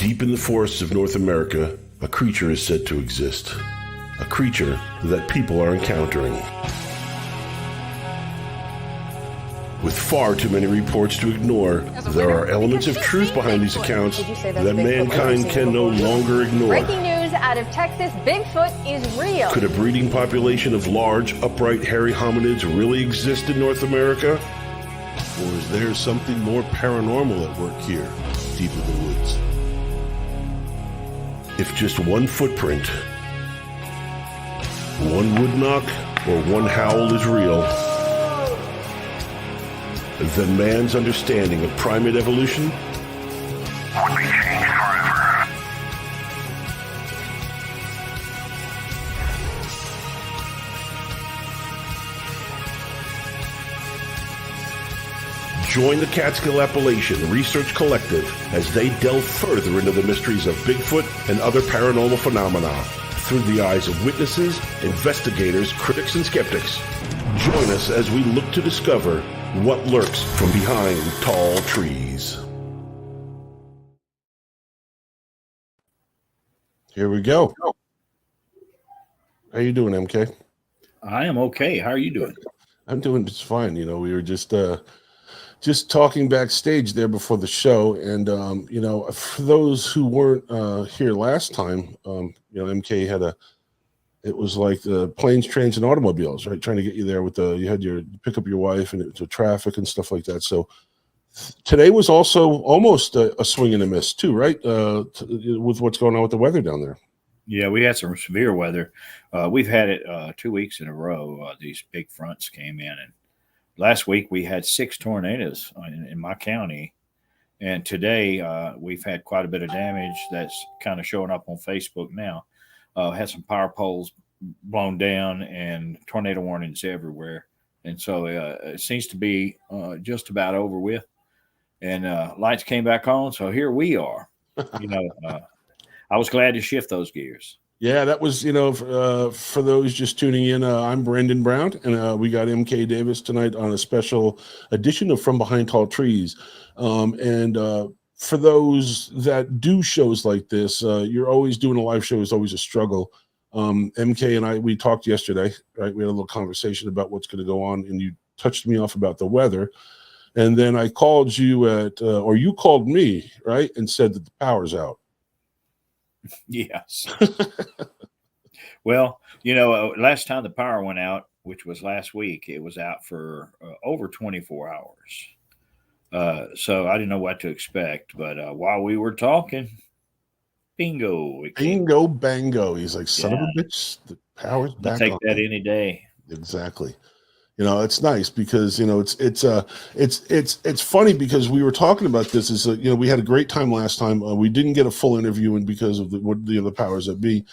Deep in the forests of North America, a creature is said to exist. A creature that people are encountering. With far too many reports to ignore, there are elements of truth behind these accounts that mankind can no longer ignore. Breaking news out of Texas, Bigfoot is real. Could a breeding population of large, upright, hairy hominids really exist in North America? Or is there something more paranormal at work here, deep in the woods? If just one footprint, one wood knock, or one howl is real, then man's understanding of primate evolution would be changed forever. Join the Catskill Appalachian Research Collective as they delve further into the mysteries of Bigfoot and other paranormal phenomena through the eyes of witnesses, investigators, critics, and skeptics. Join us as we look to discover what lurks from behind tall trees. Here we go. How you doing, MK? I am okay. How are you doing? I'm doing just fine. You know, we were just talking backstage there before the show, and you know, for those who weren't here last time, you know, MK had it was like the planes, trains, and automobiles, right? Trying to get you there with you had your pick up your wife and it was traffic and stuff like that. So today was also almost a swing and a miss too, right? With what's going on with the weather down there. Yeah, we had some severe weather. We've had it 2 weeks in a row. These big fronts came in, and last week we had 6 tornadoes in my county. And today we've had quite a bit of damage that's kind of showing up on Facebook now. Had some power poles blown down and tornado warnings everywhere. And so it seems to be just about over with. And lights came back on. So here we are. You know, I was glad to shift those gears. Yeah, that was, you know, for those just tuning in, I'm Brendon Brown, and we got M.K.Davis tonight on a special edition of From Behind Tall Trees. For those that do shows like this, you're always doing a live show is always a struggle. MK and I, we talked yesterday, right? We had a little conversation about what's going to go on, and you touched me off about the weather. And then I called you or you called me, right? And said that the power's out. Yes. Well, you know, last time the power went out, which was last week, it was out for over 24 hours. So I didn't know what to expect, but while we were talking, bingo. Bingo, bango. He's like, son of a bitch, the power's back on. Take that any day. Exactly. You know, it's nice because, you know, it's funny because we were talking about this you know, we had a great time last time. We didn't get a full interview and because of the powers that be.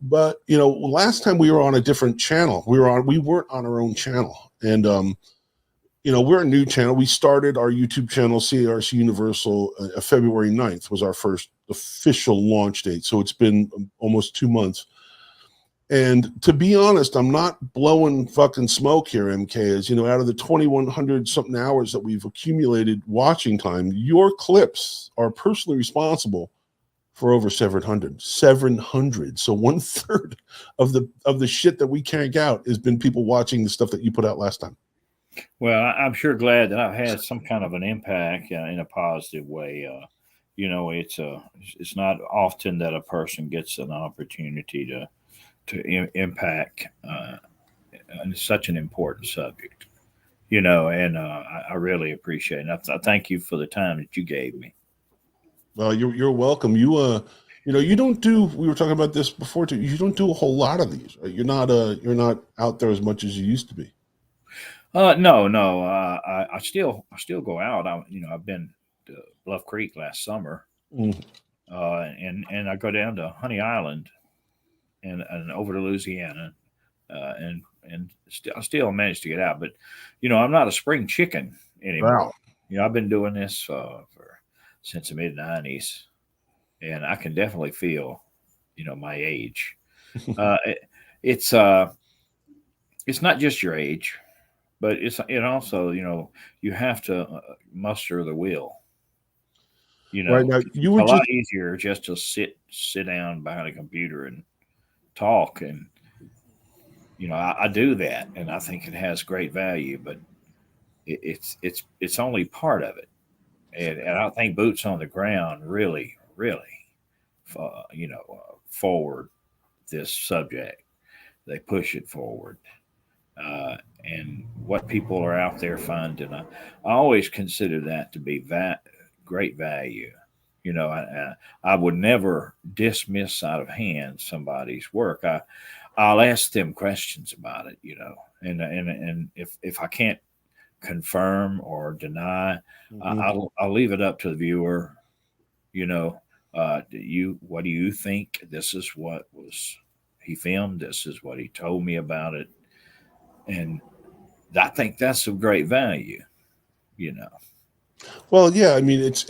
But, you know, last time we were on a different channel. We weren't on our own channel. And, you know, we're a new channel. We started our YouTube channel, CARC Universal, February 9th was our first official launch date. So it's been almost 2 months. And to be honest, I'm not blowing fucking smoke here, MK. As you know, out of the 2,100 something hours that we've accumulated watching time, your clips are personally responsible for over 700. 700. So 1/3 of the shit that we crank out has been people watching the stuff that you put out last time. Well, I'm sure glad that I've had some kind of an impact in a positive way. You know, it's not often that a person gets an opportunity to impact such an important subject, you know, and I really appreciate it. I thank you for the time that you gave me. Well, you're welcome. You know, you don't do. We were talking about this before too. You don't do a whole lot of these. Right? You're not out there as much as you used to be. No. I still go out. I've been to Bluff Creek last summer, and I go down to Honey Island. And over to Louisiana, and I still managed to get out. But you know, I'm not a spring chicken anymore. Wow. You know, I've been doing this since the mid-90s, and I can definitely feel, you know, my age. It's not just your age, but it also, you know, you have to muster the will. You Right know, now, you it's were a lot just easier just to sit down behind a computer and talk. And, I do that, and I think it has great value, but it's only part of it. And I think boots on the ground really, forward this subject. They push it forward. And what people are out there finding, I always consider that to be great value. I would never dismiss out of hand somebody's work. I'll ask them questions about it, and if I can't confirm or deny, I'll leave it up to the viewer. You know, what do you think? This is what was he filmed. This is what he told me about it, and I think that's of great value. You know, well, yeah. I mean, it's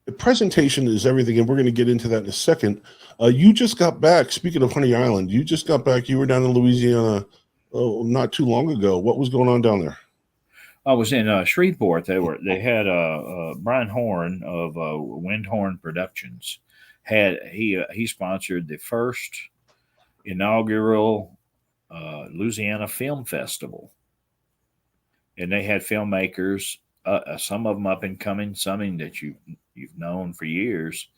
the presentation is everything, and we're going to get into that in a second. You just got back. Speaking of Honey Island, you just got back. You were down in Louisiana, not too long ago. What was going on down there? I was in Shreveport. They had Brian Horn of Windhorn Productions. He sponsored the first inaugural Louisiana Film Festival, and they had filmmakers, some of them up and coming, some that you've known for years,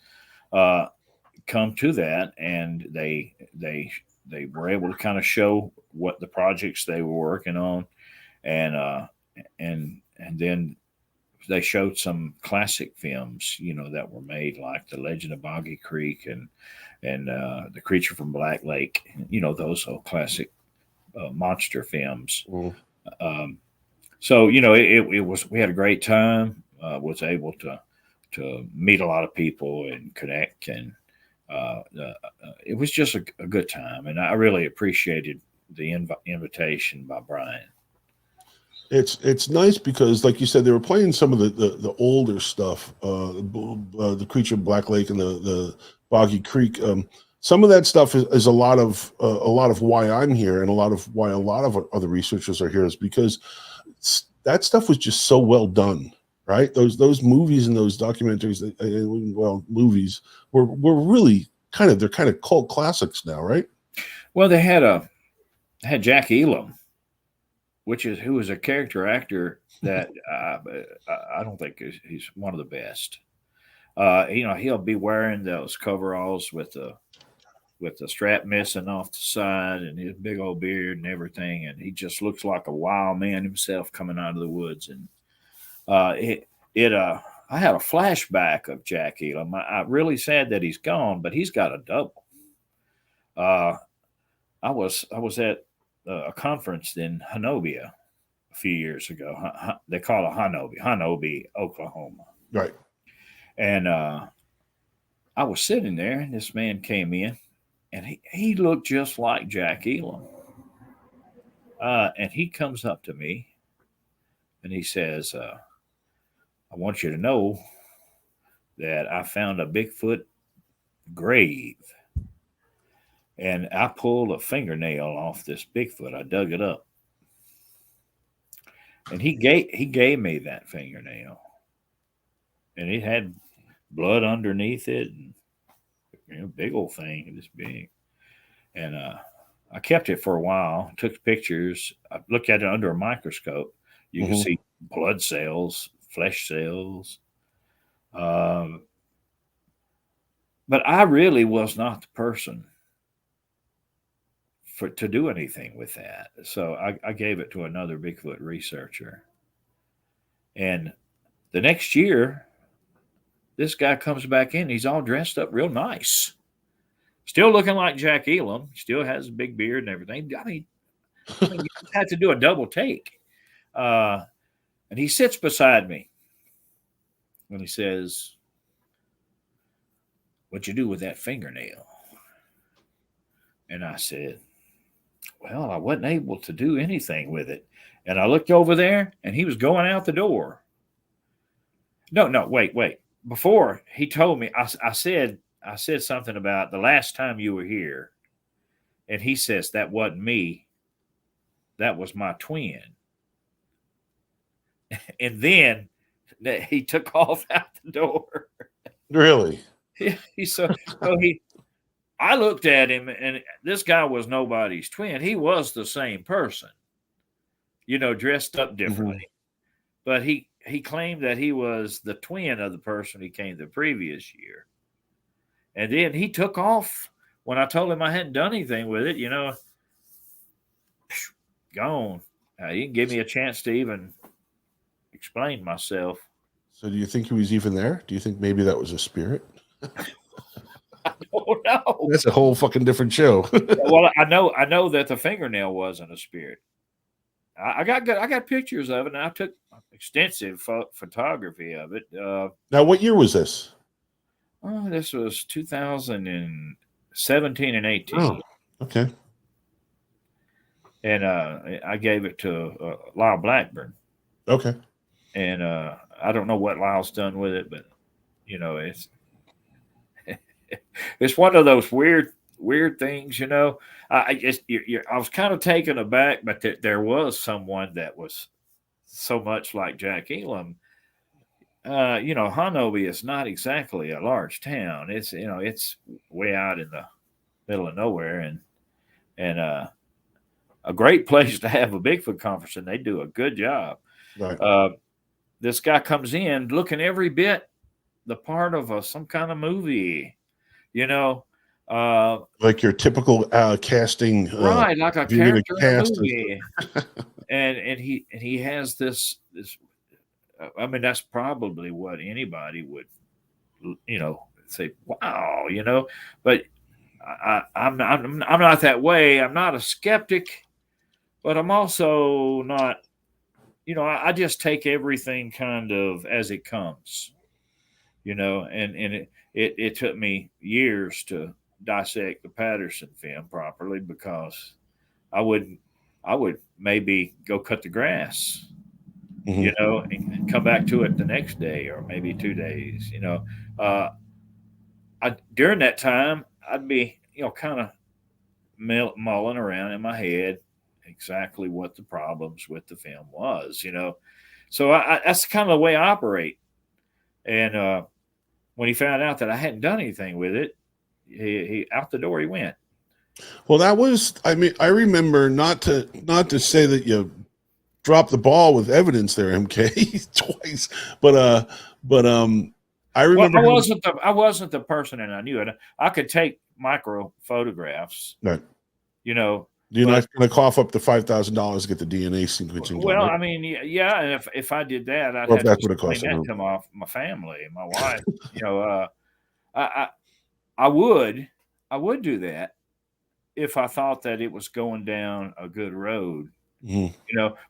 come to that, and they were able to kind of show what the projects they were working on, and and then they showed some classic films, that were made, like The Legend of Boggy Creek and The Creature from Black Lake, those old classic monster films. Mm. So it was, we had a great time. Was able to meet a lot of people and connect, and it was just a good time, and I really appreciated the invitation by Brian. It's nice because, like you said, they were playing some of the older stuff, the Creature of Black Lake and the Boggy Creek. Some of that stuff is a lot of why I'm here, and a lot of why a lot of other researchers are here, is because that stuff was just so well done, right? Those movies and those documentaries, movies were really they're kind of cult classics now, right? Well, they had Jack Elam, who is a character actor that I don't think he's one of the best. He'll be wearing those coveralls with the strap missing off the side, and his big old beard and everything, and he just looks like a wild man himself coming out of the woods. And I had a flashback of Jack Elam. I'm really sad that he's gone, but he's got a double. I was at a conference in Hanobia a few years ago. They call it Hanobia, Oklahoma. Right. And I was sitting there, and this man came in, and he looked just like Jack Elam. And he comes up to me, and he says, I want you to know that I found a Bigfoot grave. And I pulled a fingernail off this Bigfoot. I dug it up. And he gave me that fingernail. And it had blood underneath it, and big old thing, this big. And I kept it for a while, took pictures. I looked at it under a microscope. You can see blood cells, flesh cells. But I really was not the person to do anything with that. So I gave it to another Bigfoot researcher. And the next year, this guy comes back in. He's all dressed up real nice. Still looking like Jack Elam. Still has a big beard and everything. I mean you had to do a double take. And he sits beside me. And he says, "What'd you do with that fingernail?" And I said, "Well, I wasn't able to do anything with it." And I looked over there, and he was going out the door. No, wait. Before he told me, I said something about the last time you were here. And he says, "That wasn't me. That was my twin." And then he took off out the door. Really? I looked at him, and this guy was nobody's twin. He was the same person, dressed up differently. But he claimed that he was the twin of the person he came the previous year. And then he took off when I told him I hadn't done anything with it, gone. He didn't give me a chance to even explain myself. So do you think he was even there? Do you think maybe that was a spirit? I don't know. That's a whole fucking different show. Well, I know that the fingernail wasn't a spirit. I got pictures of it, and I took extensive photography of it. Now, what year was this? Oh, this was 2017 and 18. Oh, okay. And I gave it to Lyle Blackburn. Okay. And I don't know what Lyle's done with it, but it's it's one of those weird things. I was kind of taken aback, but there was someone that was so much like Jack Elam. Honobi is not exactly a large town. It's it's way out in the middle of nowhere, and a great place to have a Bigfoot conference, and they do a good job. Right. This guy comes in looking every bit the part of some kind of movie, like your typical casting, right? Like a character in a cast movie, and he has this. I mean, that's probably what anybody would, say. Wow, But I'm not that way. I'm not a skeptic, but I'm also not. I just take everything kind of as it comes, and it took me years to dissect the Patterson film properly because I would maybe go cut the grass, and come back to it the next day or maybe 2 days, during that time, I'd be, kind of mulling around in my head exactly what the problems with the film was, So that's kind of the way I operate. And when he found out that I hadn't done anything with it, he out the door he went. Well, that was, I mean, I remember not to say that you dropped the ball with evidence there, MK, twice, but I remember I wasn't the person, and I knew it. I could take micro photographs, right. You're not going to cough up the $5,000 to get the DNA sequencing. Well, right? I mean, yeah, and if I did that, I'd Well, have that's to what it costs. explain that to my family, my wife. I would do that if I thought that it was going down a good road,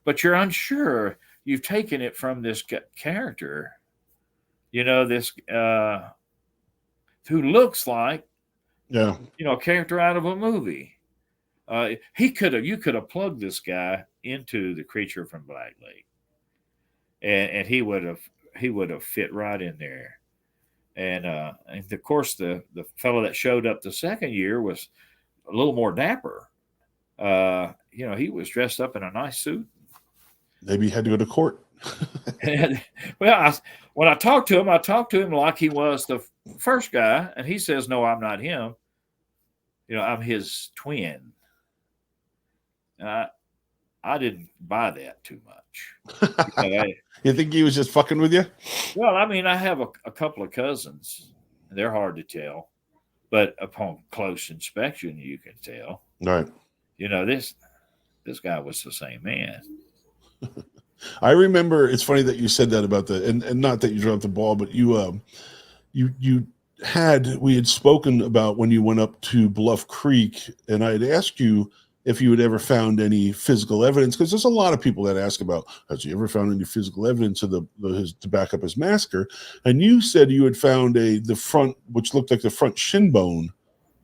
But you're unsure. You've taken it from this character, this who looks like, a character out of a movie. You could have plugged this guy into the creature from Black Lake, and he would have fit right in there. And of course, the fellow that showed up the second year was a little more dapper. He was dressed up in a nice suit. Maybe he had to go to court. Well, when I talked to him like he was the first guy, and he says, "No, I'm not him. I'm his twin." I didn't buy that too much. You think he was just fucking with you? Well, I mean, I have a couple of cousins. They're hard to tell, but upon close inspection, you can tell. Right. This guy was the same man. I remember. It's funny that you said that about and not that you dropped the ball, but we had spoken about when you went up to Bluff Creek, and I had asked you if you had ever found any physical evidence, because there's a lot of people that ask about, has he ever found any physical evidence of to back up his massacre? And you said you had found the front, which looked like the front shin bone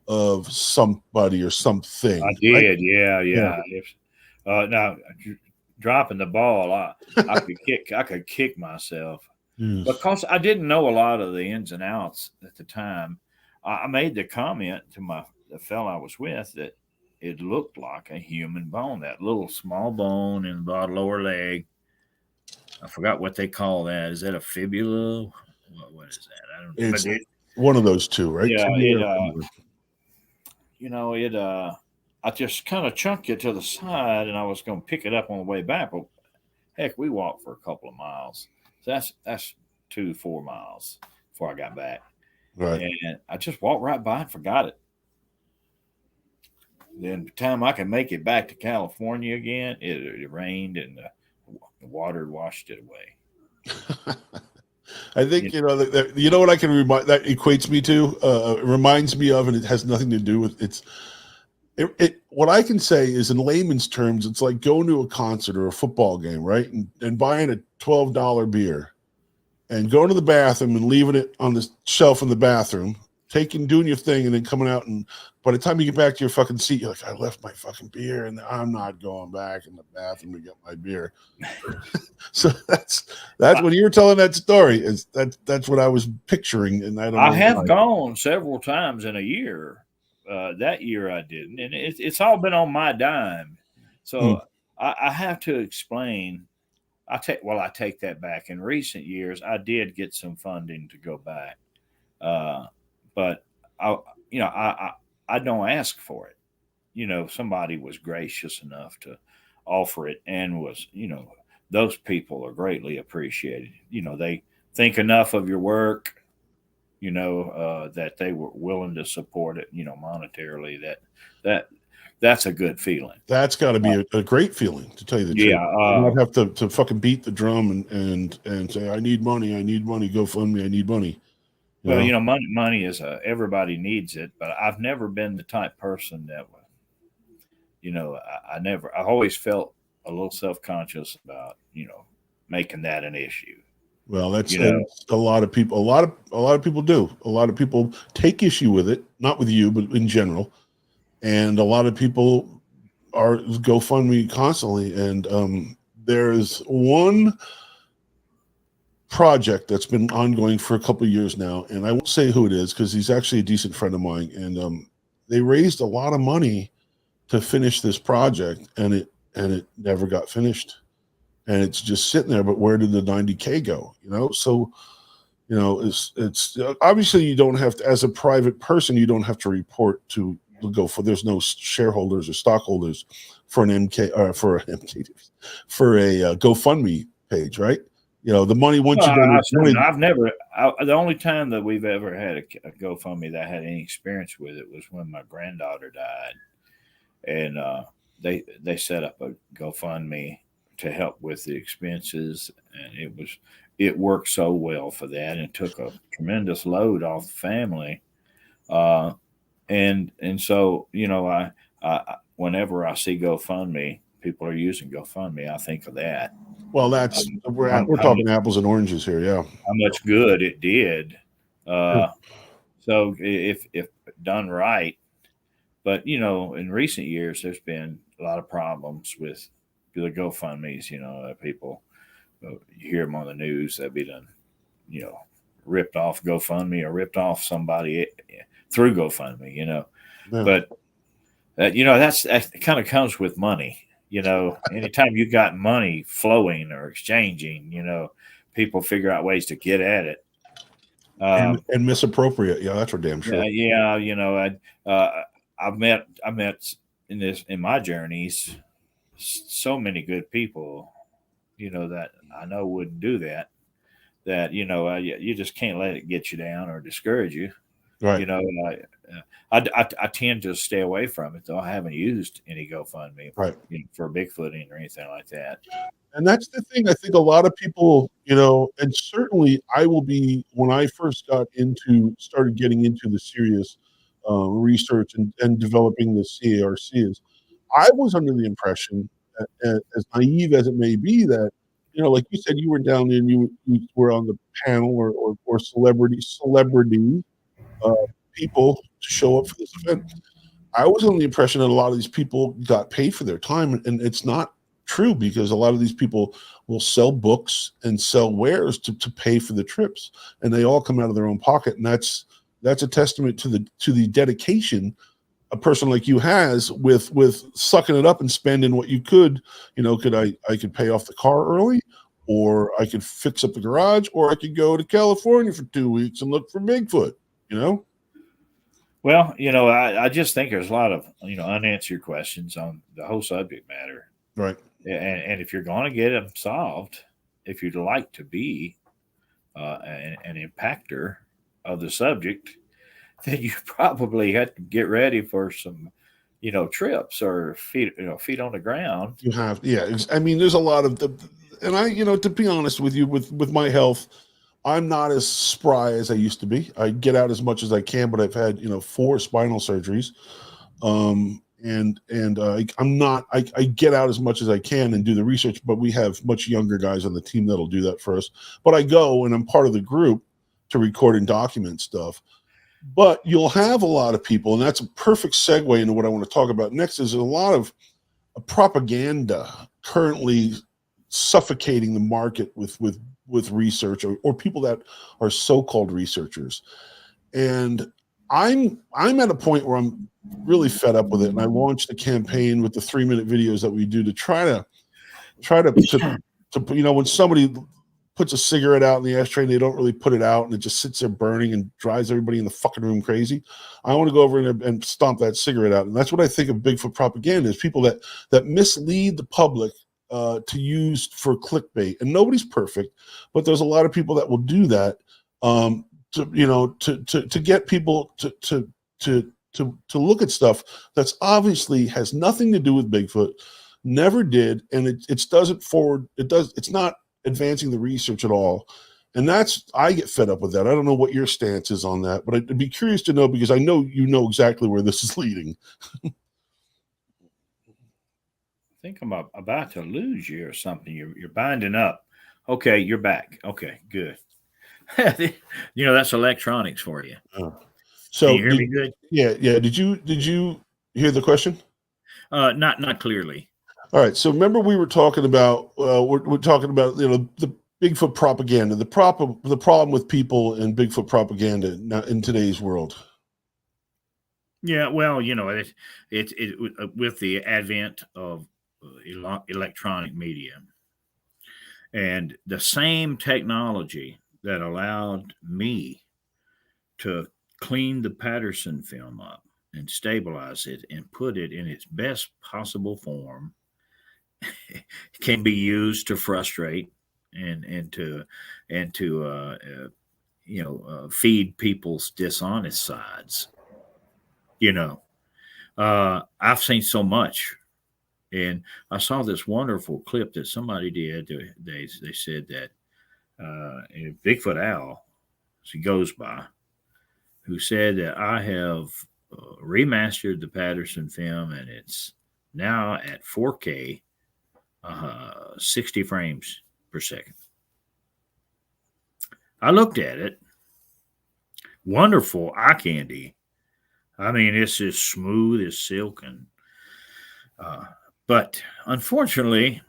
of somebody or something. I did, right? Yeah. Now, dropping the ball, I could kick myself. Yes. Because I didn't know a lot of the ins and outs at the time. I made the comment to the fellow I was with that it looked like a human bone, that little small bone in the lower leg. I forgot what they call that. Is that a fibula? What is that? I don't know. It's one of those two, right? Yeah, Fibula. I just kind of chunked it to the side, and I was going to pick it up on the way back. But heck, we walked for a couple of miles. So that's 2 to 4 miles before I got back. Right. And I just walked right by and forgot it. Then the time I can make it back to California again, it rained and the water washed it away. I think you know what I can remind that equates me to. It reminds me of, and it has nothing to do with it. What I can say is, in layman's terms, it's like going to a concert or a football game, right? And buying a $12 beer, and going to the bathroom and leaving it on the shelf in the bathroom, doing your thing, and then coming out, and by the time you get back to your fucking seat, you're like, I left my fucking beer, and I'm not going back in the bathroom to get my beer. So that's when you were telling that story. That's what I was picturing, and I have gone several times in a year. That year I didn't, and it's all been on my dime. So I have to explain. I take that back. In recent years, I did get some funding to go back, but I don't ask for it. Somebody was gracious enough to offer it, and those people are greatly appreciated. They think enough of your work, that they were willing to support it, monetarily. That's a good feeling. That's got to be a great feeling, to tell you the truth. Yeah, you not have to fucking beat the drum and say, I need money, GoFundMe, I need money. Well, money is everybody needs it, but I've never been the type person that I always felt a little self-conscious about, making that an issue. Well, that's a lot of people. A lot of people do. A lot of people take issue with it, not with you, but in general. And a lot of people are GoFundMe constantly. And there's one project that's been ongoing for a couple of years now, and I won't say who it is because he's actually a decent friend of mine. And they raised a lot of money to finish this project, and it never got finished. And it's just sitting there, but where did the 90K go? So, it's obviously you don't have to, as a private person, you don't have to report to there's no shareholders or stockholders for an GoFundMe page, right? The money once you the only time that we've ever had a GoFundMe that I had any experience with it was when my granddaughter died, and they set up a GoFundMe to help with the expenses, and it worked so well for that, and took a tremendous load off the family. And so I whenever I see GoFundMe, people are using GoFundMe, I think of that. Well, we're talking apples and oranges here, yeah. How much good it did. So if done right, but in recent years there's been a lot of problems with the GoFundMes. People, you hear them on the news, they'll be done, ripped off GoFundMe or ripped off somebody through GoFundMe. Yeah. But that kind of comes with money. Anytime you got money flowing or exchanging, people figure out ways to get at it and misappropriate. Yeah, that's for damn sure. I've met in my journeys so many good people, that I know wouldn't do that. You just can't let it get you down or discourage you. Right. I tend to stay away from it, though. I haven't used any GoFundMe for Bigfooting or anything like that. And that's the thing. I think a lot of people, and certainly I will be, when I first started getting into the serious research and developing the CARC, I was under the impression, as naive as it may be, that, like you said, you were down there and you were on the panel or celebrity people to show up for this event. I was under the impression that a lot of these people got paid for their time, and it's not true, because a lot of these people will sell books and sell wares to pay for the trips, and they all come out of their own pocket. And that's a testament to the dedication a person like you has with sucking it up and spending what you could. I could pay off the car early, or I could fix up the garage, or I could go to California for 2 weeks and look for Bigfoot, you know? Well, I just think there's a lot of, unanswered questions on the whole subject matter. Right. And if you're going to get them solved, if you'd like to be an impactor of the subject, then you probably have to get ready for some, trips or feet on the ground. You have, yeah. I mean, there's a lot of and I, to be honest with you, with my health, I'm not as spry as I used to be. I get out as much as I can, but I've had, 4 spinal surgeries. I'm not, I get out as much as I can and do the research, but we have much younger guys on the team that'll do that for us. But I go and I'm part of the group to record and document stuff. But you'll have a lot of people, and that's a perfect segue into what I want to talk about next. Is a lot of propaganda currently suffocating the market with research or people that are so-called researchers. And I'm at a point where I'm really fed up with it, and I launched a campaign with the 3-minute videos that we do to try to when somebody puts a cigarette out in the ashtray and they don't really put it out and it just sits there burning and drives everybody in the fucking room crazy. I want to go over and stomp that cigarette out. And that's what I think of Bigfoot propaganda, is people that mislead the public to use for clickbait. And nobody's perfect, but there's a lot of people that will do that to get people to look at stuff that's obviously has nothing to do with Bigfoot, never did, and it doesn't forward. It's not advancing the research at all. And I get fed up with that. I don't know what your stance is on that, but I'd be curious to know, because I know you know exactly where this is leading. I think I'm about to lose you or something. You're binding up. Okay, you're back. Okay, good. That's electronics for you. So can you hear me good? Yeah. Did you hear the question? Not clearly. All right. So remember we were talking about we're talking about the Bigfoot propaganda, the problem with people in Bigfoot propaganda now in today's world. Yeah, well, it with the advent of electronic media and the same technology that allowed me to clean the Patterson film up and stabilize it and put it in its best possible form can be used to frustrate and to feed people's dishonest sides. I've seen so much, and I saw this wonderful clip that somebody did. They said that Bigfoot Owl, as he goes by, who said that I have remastered the Patterson film and it's now at 4K, 60 frames per second. I looked at it. Wonderful eye candy. I mean, it's as smooth as silk, but unfortunately,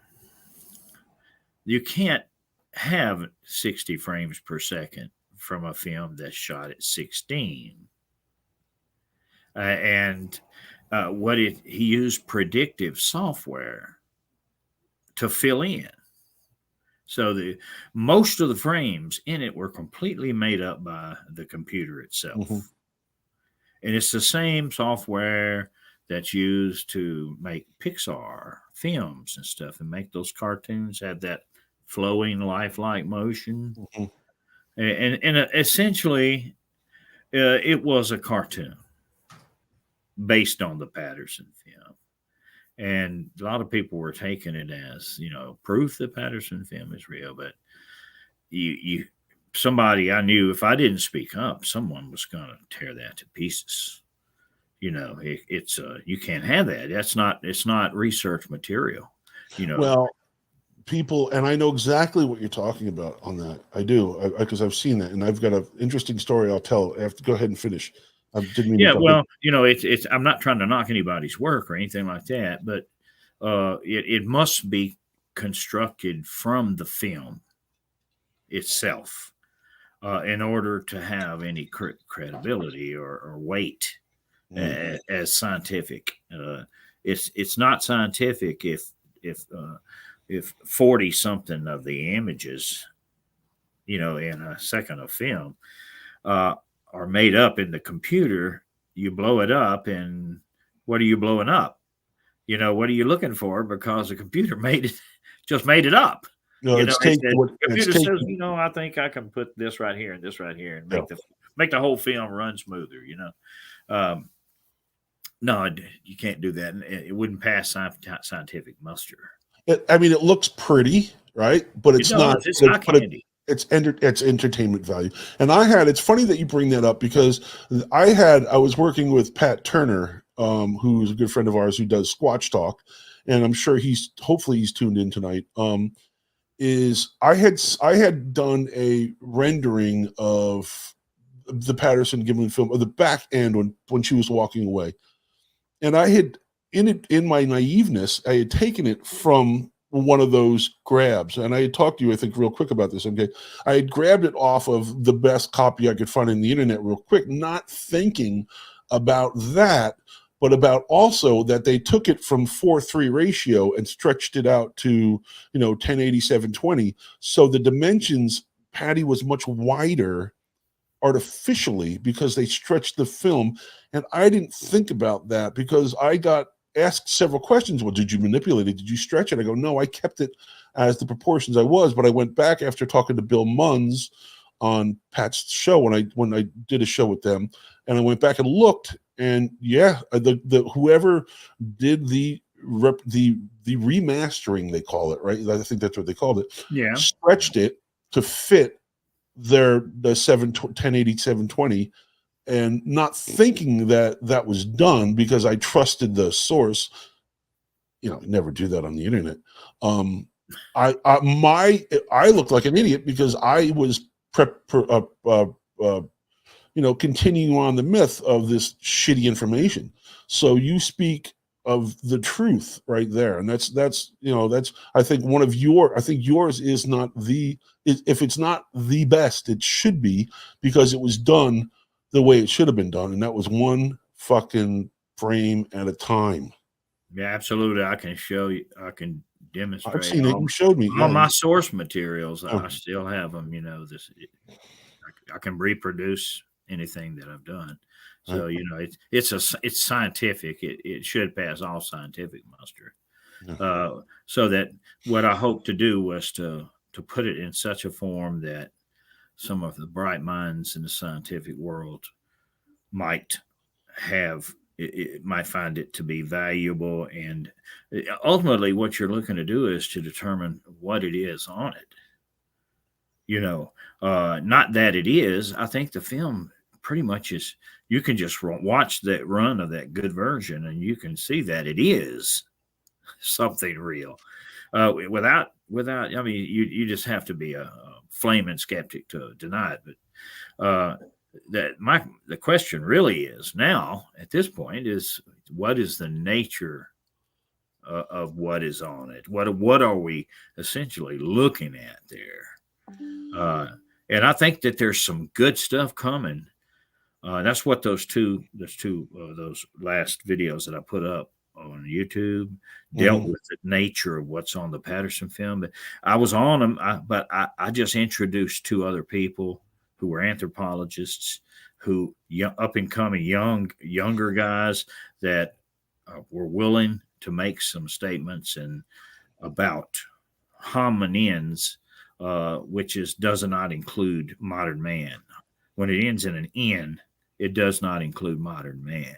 you can't have 60 frames per second from a film that's shot at 16. He used predictive software to fill in. So most of the frames in it were completely made up by the computer itself. Mm-hmm. And it's the same software that's used to make Pixar films and stuff and make those cartoons have that flowing lifelike motion. Mm-hmm. And essentially, it was a cartoon based on the Patterson film. And a lot of people were taking it as, proof that Patterson film is real. But somebody I knew, if I didn't speak up, someone was going to tear that to pieces. It's you can't have that. It's not research material. Well, people, and I know exactly what you're talking about on that. I do, because I've seen that, and I've got an interesting story I'll tell. I have to go ahead and finish. It's I'm not trying to knock anybody's work or anything like that, but it must be constructed from the film itself in order to have any credibility or weight as scientific. It's not scientific if if 40 something of the images, in a second of film, are made up in the computer, you blow it up, and what are you blowing up? What are you looking for? Because the computer just made it up. It's taking the computer says, I think I can put this right here and this right here and make the whole film run smoother. No, you can't do that. It wouldn't pass scientific muster. It looks pretty, right? But it's not. It's not candy. It's entertainment value. And it's funny that you bring that up, because I was working with Pat Turner, who's a good friend of ours who does Squatch Talk, and I'm sure hopefully he's tuned in tonight. I had done a rendering of the Patterson-Gimlin film, of the back end when she was walking away. And I had, in my naiveness, I had taken it from one of those grabs. And I had talked to you, I think, real quick about this. Okay. I had grabbed it off of the best copy I could find in the internet real quick, not thinking about that, but about also that they took it from 4:3 ratio and stretched it out to, 1080/720. So the dimensions, Patty, was much wider artificially because they stretched the film. And I didn't think about that, because I got asked several questions. Well, did you manipulate it? Did you stretch it? I go, no, I kept it as the proportions I was. But I went back after talking to Bill Munns on Pat's show when I did a show with them, and I went back and looked, and the whoever did the remastering, they call it, right? I think that's what they called it. Yeah, stretched it to fit the 1080/720, and not thinking that was done, because I trusted the source. Never do that on the internet. I looked like an idiot because I was continuing on the myth of this shitty information. So you speak of the truth right there, and that's I think yours is not if it's not the best, it should be, because it was done the way it should have been done, and that was one fucking frame at a time. Yeah, absolutely. I can show you. I can demonstrate. I've seen it. You showed me all my source materials. I still have them. I can reproduce anything that I've done. So it's scientific. It should pass all scientific muster. So that what I hope to do was to put it in such a form that some of the bright minds in the scientific world might find it to be valuable. And ultimately what you're looking to do is to determine what it is on it. Not that it is. I think the film pretty much is, you can just watch that run of that good version and you can see that it is something real. Without, I mean, you just have to be a flaming skeptic to deny it. But the question really is now at this point is, what is the nature of what is on it? What are we essentially looking at there? And I think that there's some good stuff coming. That's what those last videos that I put up on YouTube dealt with, the nature of what's on the Patterson film. But I was on them, but I just introduced two other people who were anthropologists, who up and coming younger guys that were willing to make some statements and about hominins, which does not include modern man. When it ends in an N, it does not include modern man.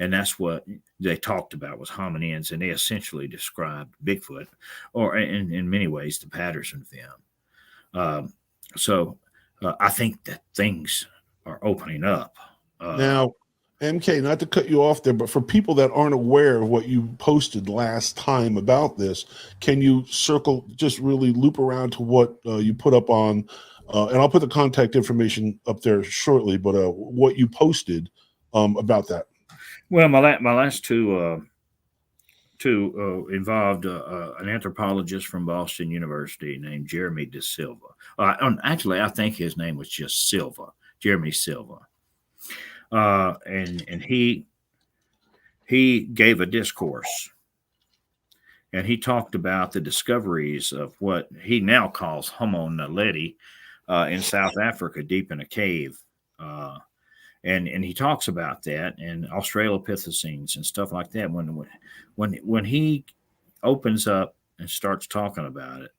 And that's what they talked about, was hominins, and they essentially described Bigfoot, or in many ways the Patterson film. So I think that things are opening up. Now, MK, not to cut you off there, but for people that aren't aware of what you posted last time about this, can you just really loop around to what you put up on, and I'll put the contact information up there shortly, but what you posted about that? Well, my last two involved an anthropologist from Boston University named Jeremy De Silva. Actually, I think his name was just Silva, Jeremy Silva. And he gave a discourse, and he talked about the discoveries of what he now calls Homo naledi in South Africa, deep in a cave. And he talks about that and Australopithecines and stuff like that. When he opens up and starts talking about it,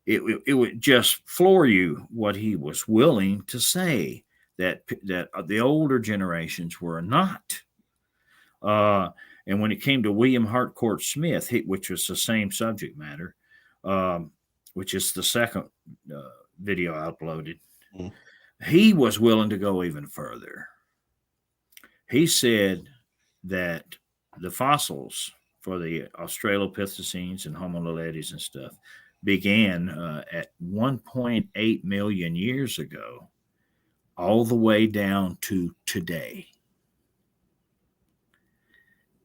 it would just floor you what he was willing to say, that the older generations were not. And when it came to William Harcourt Smith, which was the same subject matter, which is the second video I uploaded, he was willing to go even further. He said that the fossils for the Australopithecines and Homo naledis and stuff began at 1.8 million years ago, all the way down to today.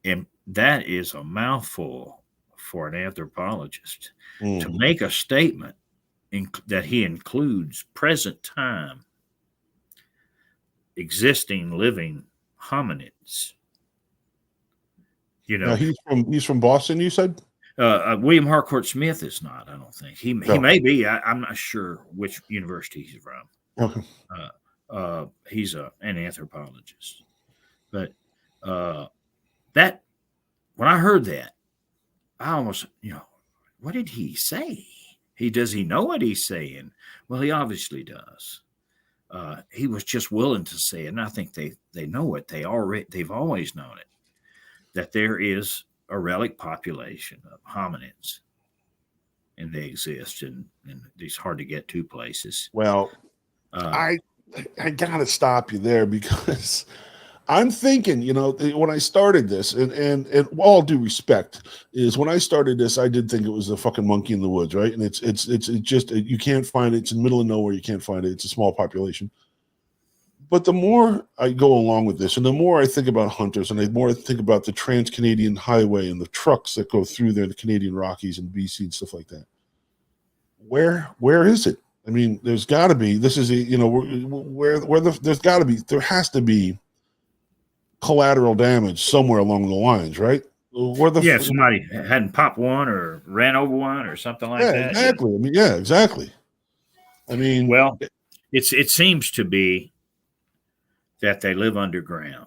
And that is a mouthful for an anthropologist to make a statement that he includes present time existing living hominids. You know, he's from Boston, you said? William Harcourt Smith is not, I don't think. He may be. I'm not sure which university he's from. Okay. He's an anthropologist. But that, when I heard that, I almost, what did he say? Does he know what he's saying? Well, he obviously does. He was just willing to say it, and I think they know it. They've always known it, that there is a relic population of hominids, and they exist in these hard to get to places. Well, I gotta stop you there, because I'm thinking, when I started this, and all due respect, is when I started this, I did think it was a fucking monkey in the woods, right? And it's just, you can't find it. It's in the middle of nowhere. You can't find it. It's a small population. But the more I go along with this, and the more I think about hunters, and the more I think about the Trans-Canadian Highway and the trucks that go through there, the Canadian Rockies and BC and stuff like that, where is it? I mean, there's got to be. This is there has to be collateral damage somewhere along the lines, right? Somebody hadn't popped one or ran over one or something like that. Exactly. I mean, exactly. I mean, well, it seems to be that they live underground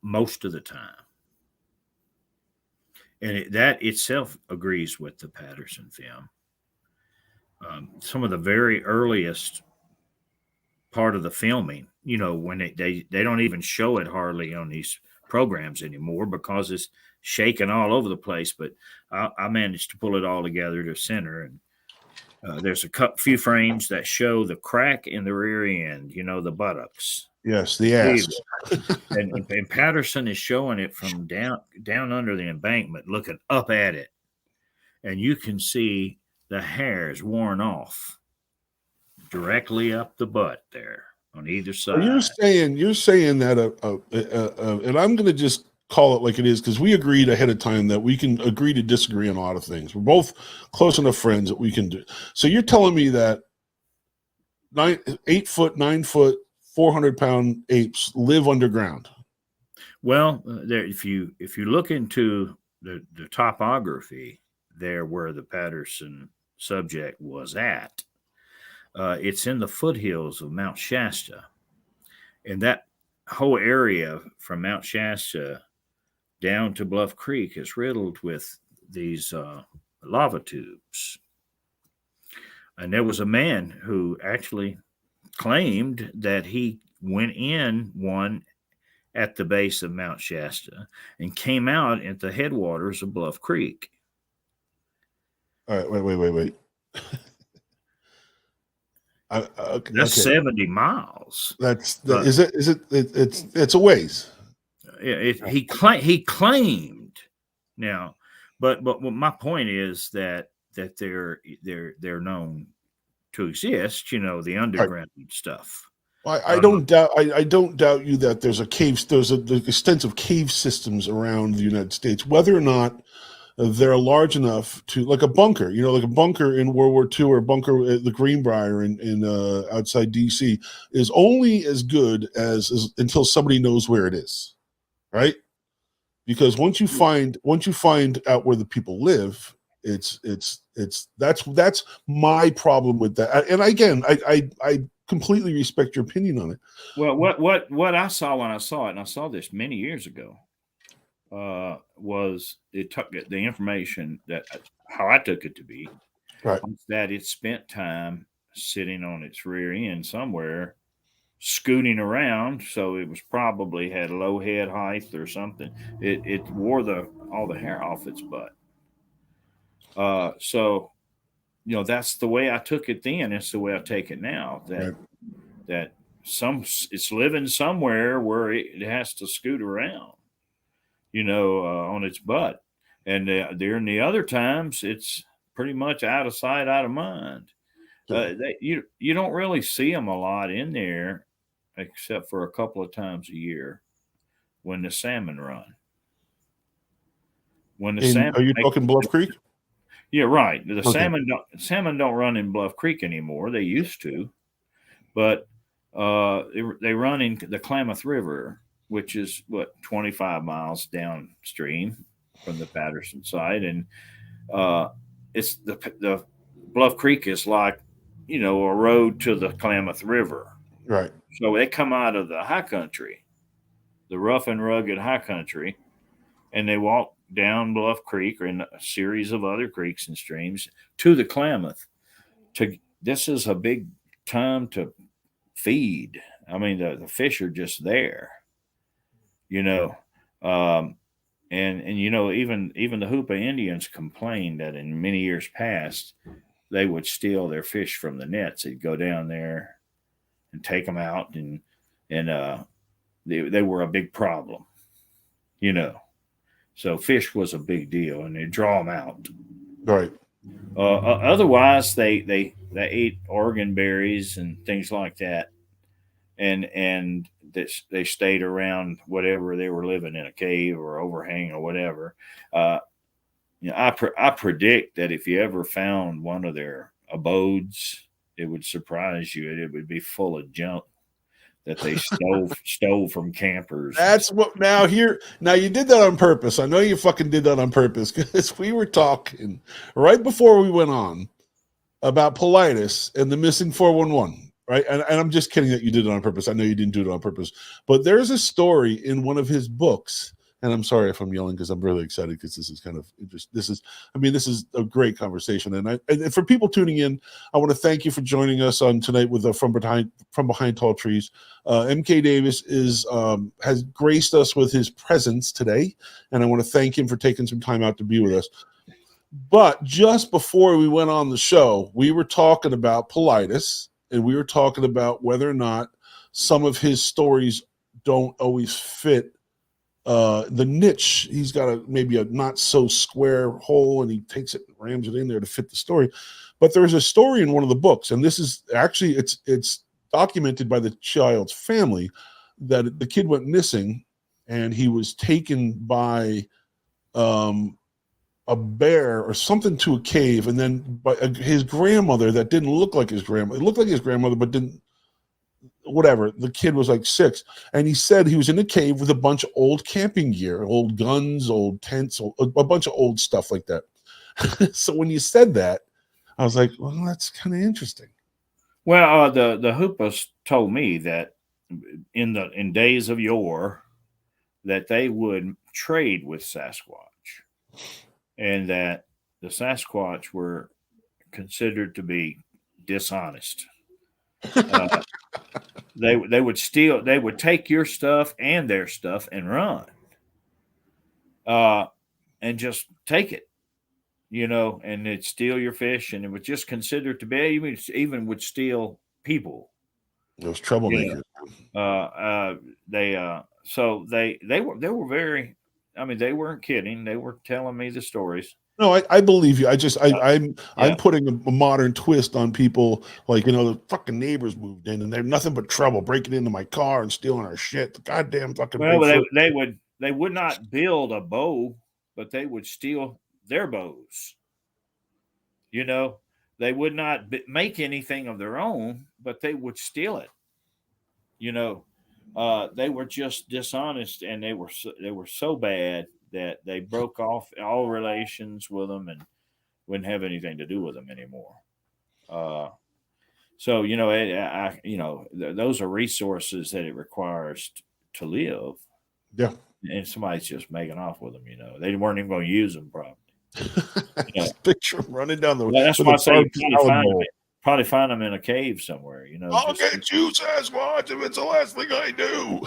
most of the time, and that itself agrees with the Patterson film. Some of the very earliest part of the filming, when they don't even show it hardly on these programs anymore because it's shaking all over the place. But I managed to pull it all together to center, and there's a few frames that show the crack in the rear end, the buttocks. Yes, the ass. and Patterson is showing it from down under the embankment, looking up at it, and you can see the hairs worn off directly up the butt there on either side. You're saying that and I'm going to just call it like it is, because we agreed ahead of time that we can agree to disagree on a lot of things. We're both close enough friends that we can do. So you're telling me that 8 foot, 9 foot, 400-pound apes live underground? Well, if you look into the topography there where the Patterson subject was at, it's in the foothills of Mount Shasta, and that whole area from Mount Shasta down to Bluff Creek is riddled with these lava tubes. And there was a man who actually claimed that he went in one at the base of Mount Shasta and came out at the headwaters of Bluff Creek. All right, wait. That's 70 miles. It's a ways. He claimed now, but my point is that they're known to exist. The underground stuff. I don't doubt you that there's extensive cave systems around the United States. Whether or not they're large enough to, like a bunker, like a bunker in World War II, or a bunker at the Greenbrier in outside DC, is only as good as until somebody knows where it is, right? because once you find out where the people live, that's my problem with that. And again, I completely respect your opinion on it. Well, what I saw when I saw it, and I saw this many years ago, was it took the information that how I took it to be, right, was that it spent time sitting on its rear end somewhere, scooting around. So it was probably had low head height or something. It wore all the hair off its butt. So that's the way I took it then. It's the way I take it now. That it's living somewhere where it has to scoot around, on its butt. And during the other times, it's pretty much out of sight, out of mind. You don't really see them a lot in there, except for a couple of times a year when the salmon run. Are you talking Bluff Creek? Yeah, right. The salmon don't run in Bluff Creek anymore. They used to, but they run in the Klamath River, which is 25 miles downstream from the Patterson side, and it's the Bluff Creek is like a road to the Klamath River. Right. So they come out of the high country, the rough and rugged high country, and they walk down Bluff Creek or in a series of other creeks and streams to the Klamath. This is a big time to feed. I mean, the fish are just there, and even the Hoopa Indians complained that in many years past they would steal their fish from the nets. They'd go down there and take them out, and they were a big problem, So fish was a big deal, and they draw them out. Right. Otherwise, they ate organ berries and things like that, and they stayed around whatever they were living in, a cave or overhang or whatever. I predict that if you ever found one of their abodes, it would surprise you. It would be full of junk that they stole from campers. That's what now you did that on purpose. I know you fucking did that on purpose, because we were talking right before we went on about Politis and the missing 411, right? And I'm just kidding that you did it on purpose. I know you didn't do it on purpose, but there's a story in one of his books. And I'm sorry if I'm yelling, because I'm really excited, because this is kind of interesting. This is a great conversation. And for people tuning in, I want to thank you for joining us on tonight with From Behind Tall Trees. M.K.Davis has graced us with his presence today, and I want to thank him for taking some time out to be with us. But just before we went on the show, we were talking about Politis, and we were talking about whether or not some of his stories don't always fit the niche. He's got maybe a not so square hole, and he takes it and rams it in there to fit the story. But there's a story in one of the books, and this is actually it's documented by the child's family, that the kid went missing, and he was taken by a bear or something to a cave, and then by his grandmother that didn't look like his grandmother. It looked like his grandmother, but didn't. Whatever. The kid was like 6, and he said he was in a cave with a bunch of old camping gear, old guns, old tents, a bunch of old stuff like that. So when you said that, I was like, well, that's kind of interesting. Well, the Hoopas told me that in days of yore, that they would trade with Sasquatch, and that the Sasquatch were considered to be dishonest. They would steal. They would take your stuff and their stuff and run, and just take it, and they'd steal your fish, and it was just considered to be. Even would steal people. Those troublemakers. They were very. I mean, they weren't kidding. They were telling me the stories. No, I believe you. I'm putting a modern twist on people, like, the fucking neighbors moved in and they're nothing but trouble, breaking into my car and stealing our shit. The goddamn fucking. Well, they would not build a bow, but they would steal their bows. They would not make anything of their own, but they would steal it. They were just dishonest, and they were so bad that they broke off all relations with them and wouldn't have anything to do with them anymore. So those are resources that it requires to live. Yeah. And somebody's just making off with them. They weren't even going to use them, probably. Just picture him running down the. Well, that's with why a I say you salad probably find them in a cave somewhere. I'll get you, Sasquatch, if it's the last thing I do.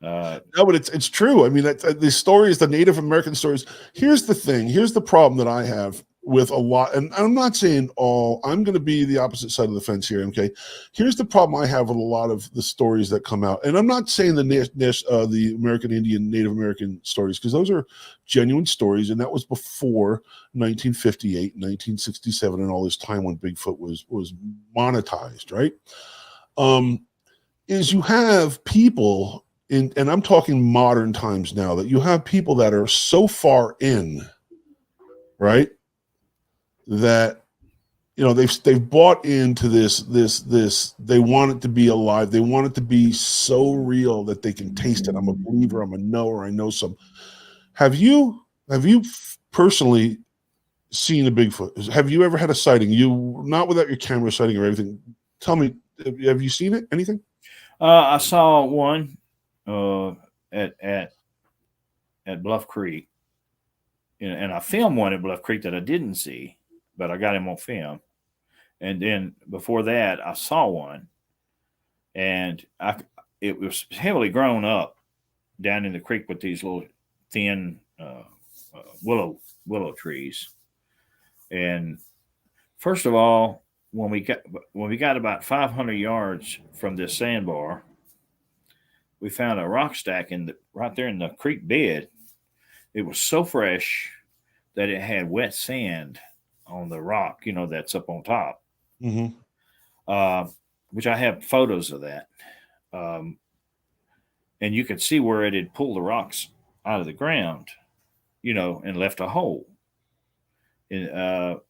No, but it's true. I mean, the stories, the Native American stories. Here's the thing. Here's the problem that I have with a lot, and I'm not saying all. I'm going to be the opposite side of the fence here. Okay, here's the problem I have with a lot of the stories that come out, and I'm not saying the American Indian, Native American stories, because those are genuine stories, and that was before 1958, 1967, and all this time when Bigfoot was monetized, right? Is you have people. And I'm talking modern times now, that you have people that are so far right, that they've bought into this. They want it to be alive. They want it to be so real that they can taste it. I'm a believer. I'm a knower. I know some. Have you personally seen a Bigfoot? Have you ever had a sighting? You not without your camera sighting or anything. Tell me, have you seen it? Anything? I saw one. At Bluff Creek, and I filmed one at Bluff Creek that I didn't see, but I got him on film. And then before that, I saw one, and it was heavily grown up down in the creek with these little thin willow trees. And first of all, when we got about 500 yards from this sandbar, we found a rock stack right there in the creek bed. It was so fresh that it had wet sand on the rock, that's up on top. Mm-hmm. Which I have photos of that. And you could see where it had pulled the rocks out of the ground, and left a hole. And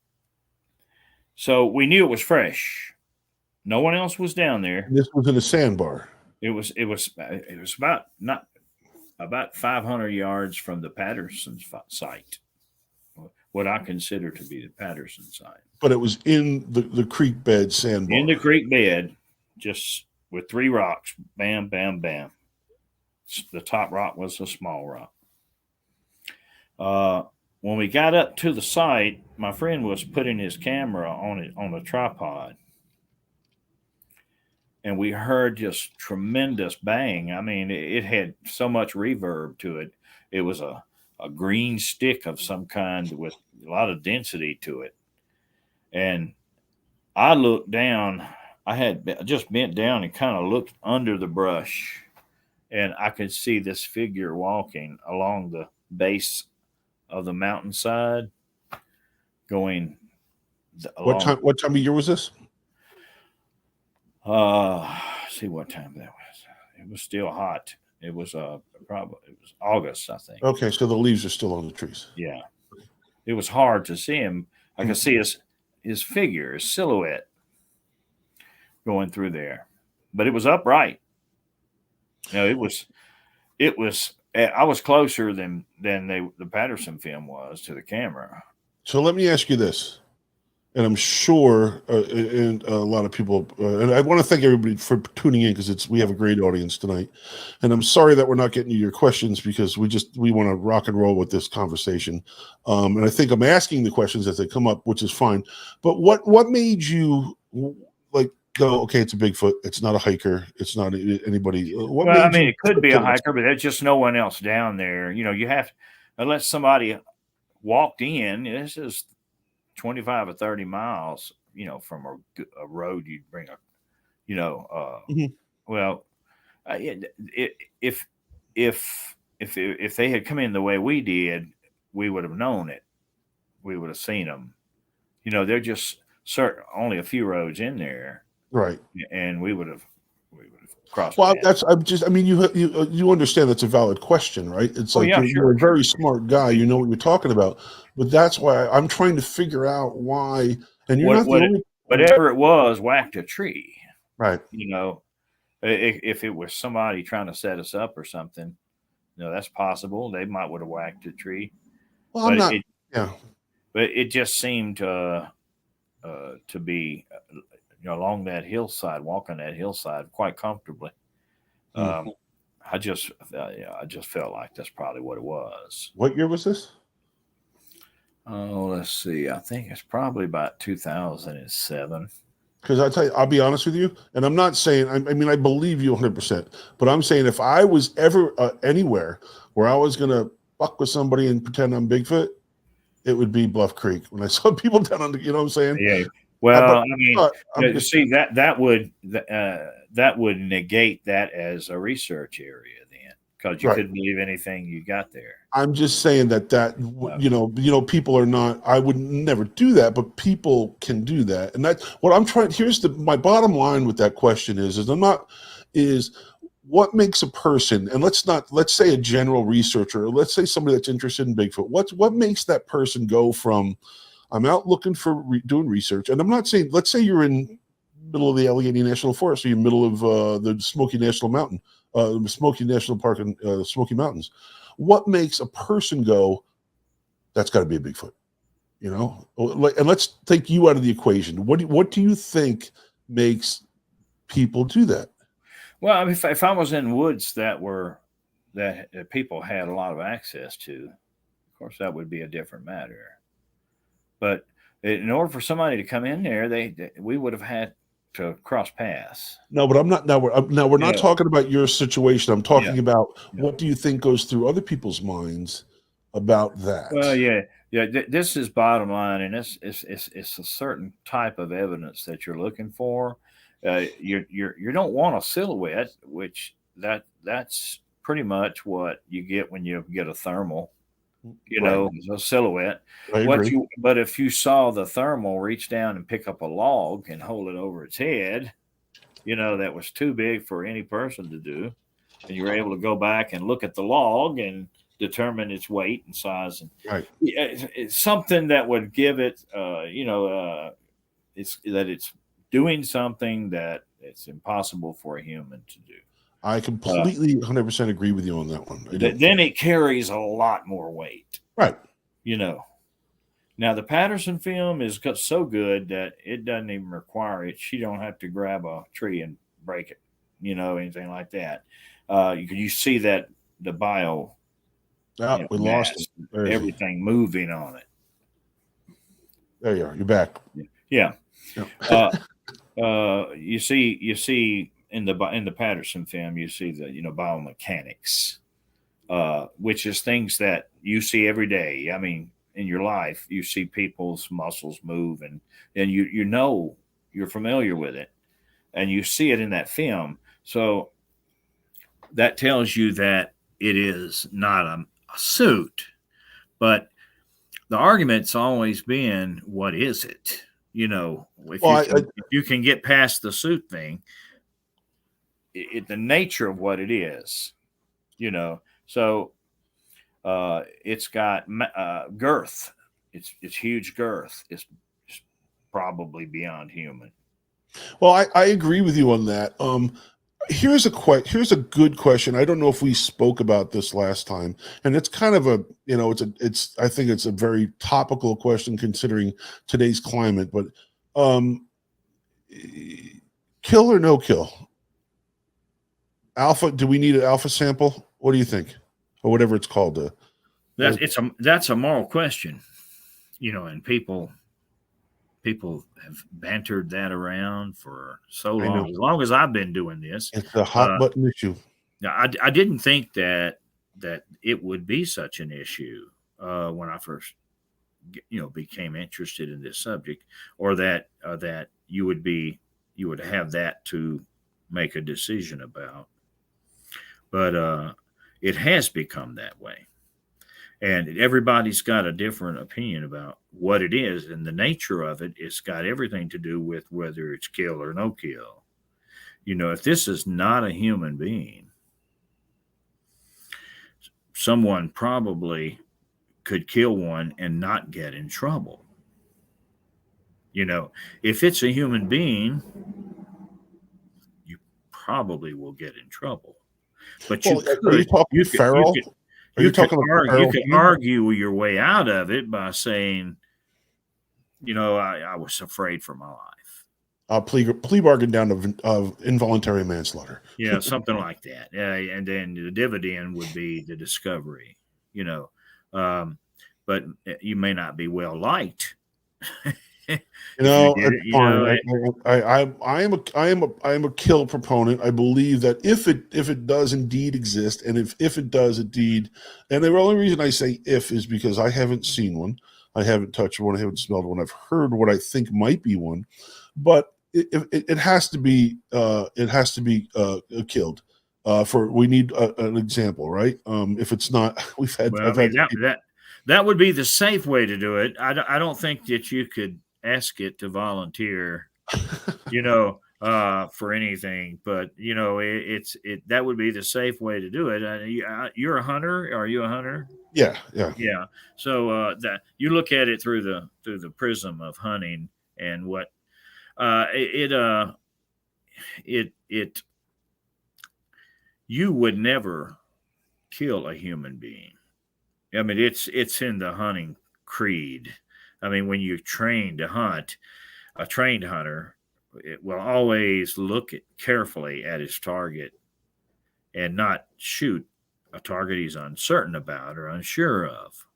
so we knew it was fresh. No one else was down there. This was in a sandbar. It was about 500 yards from the Patterson site, what I consider to be the Patterson site. But it was in the creek bed sandbar. In the creek bed, just with 3 rocks, bam, bam, bam. The top rock was a small rock. When we got up to the site, my friend was putting his camera on a tripod. And we heard just tremendous bang. I mean, it had so much reverb to it. It was a green stick of some kind with a lot of density to it. And I looked down. I had just bent down and kind of looked under the brush. And I could see this figure walking along the base of the mountainside going. What time of year was this? See what time that was. It was still hot. It was August, I think. Okay, so the leaves are still on the trees. Yeah, it was hard to see him. I could see his figure, his silhouette, going through there, but it was upright. It was. I was closer than the Patterson film was to the camera. So let me ask you this. And I'm sure, and a lot of people, and I want to thank everybody for tuning in, because we have a great audience tonight. And I'm sorry that we're not getting to your questions, because we want to rock and roll with this conversation. And I think I'm asking the questions as they come up, which is fine. But what made you go, okay, it's a Bigfoot, it's not a hiker, it's not anybody? It could be a hiker, but there's just no one else down there. You have, unless somebody walked in. This is 25 or 30 miles, from a road you'd bring well, if they had come in the way we did, we would have known it. We would have seen them. They're just only a few roads in there. Right. And we would have crossed. Well, you understand that's a valid question, right? It's you're a very smart guy. You know what you're talking about. But that's why I'm trying to figure out why. And you're not the only. Whatever it was, whacked a tree. Right. If it was somebody trying to set us up or something, That's possible. They might would have whacked a tree, Well, I'm but not. Yeah. it just seemed to be along that hillside, walking that hillside quite comfortably. Hmm. I just felt like that's probably what it was. What year was this? Oh, let's see. I think it's probably about 2007. Because I tell you, I'll be honest with you, and I'm not saying. I mean, I believe you 100%, but I'm saying if I was ever anywhere where I was gonna fuck with somebody and pretend I'm Bigfoot, it would be Bluff Creek. When I saw people down on the, you know what I'm saying? Yeah. Well, But I mean, I'm just see that would negate that as a research area then, because you right. couldn't believe anything you got there. I'm just saying that people are not. I would never do that, but people can do that, and that's what I'm trying. Here's my bottom line with that question is what makes a person, and let's say a general researcher, or let's say somebody that's interested in Bigfoot. What makes that person go from I'm out looking for doing research, and I'm not saying let's say you're in middle of the Allegheny National Forest, or you're in the middle of the Smoky National Park and Smoky Mountains. What makes a person go, that's got to be a Bigfoot, and let's take you out of the equation. What do you think makes people do that? Well, I mean, if I was in woods that people had a lot of access to, of course, that would be a different matter. But in order for somebody to come in there, we would have had to cross paths. No, but I'm not. Now we're not talking about your situation. I'm talking about what do you think goes through other people's minds about that? Well, yeah. This is bottom line, and it's a certain type of evidence that you're looking for. You don't want a silhouette, which that's pretty much what you get when you get a thermal. A silhouette. I agree. But if you saw the thermal reach down and pick up a log and hold it over its head, that was too big for any person to do, and you were able to go back and look at the log and determine its weight and size, and right. It's something that would give it, it's doing something that it's impossible for a human to do. I completely 100% agree with you on that one. Then it carries a lot more weight. Right. Now the Patterson film is so good that it doesn't even require it. She don't have to grab a tree and break it, anything like that. You see that the bio, we lost it. Everything moving on it. There you are. You're back. Yeah. You see in the Patterson film, you see the biomechanics, which is things that you see every day. I mean, in your life, you see people's muscles move, and you're familiar with it, and you see it in that film. So that tells you that it is not a suit, but the argument's always been, what is it? If you can get past the suit thing, the nature of what it is, so it's got girth. It's huge girth. It's probably beyond human. Well, I agree with you on that. Here's a good question. I don't know if we spoke about this last time, and it's kind of I think it's a very topical question considering today's climate, but kill or no kill? Alpha, do we need an alpha sample? What do you think? Or whatever it's called. That's a moral question, and people have bantered that around for so long. As long as I've been doing this, it's a hot button issue. I didn't think that it would be such an issue when I first became interested in this subject, or that you would have that to make a decision about. But it has become that way. And everybody's got a different opinion about what it is. And the nature of it, it's got everything to do with whether it's kill or no kill. If this is not a human being, someone probably could kill one and not get in trouble. If it's a human being, you probably will get in trouble. But Well, are you talking feral? Are you talking about you feral could human? argue your way out of it by saying, I was afraid for my life. Plea bargain down to involuntary manslaughter. Yeah, something like that. And then the dividend would be the discovery, you know. But you may not be well liked. You know, it's fine. I am a kill proponent. I believe that if it does indeed exist, and if it does indeed, and the only reason I say if is because I haven't seen one, I haven't touched one, I haven't smelled one, I've heard what I think might be one, but it has to be killed. We need an example, right? If it's not, I've had that would be the safe way to do it. I don't think that you could ask it to volunteer, for anything, but that would be the safe way to do it. You're a hunter. Are you a hunter? Yeah. So that you look at it through the prism of hunting and what you would never kill a human being. I mean, it's in the hunting creed. I mean, when you're trained to hunt, a trained hunter will always look carefully at his target and not shoot a target he's uncertain about or unsure of.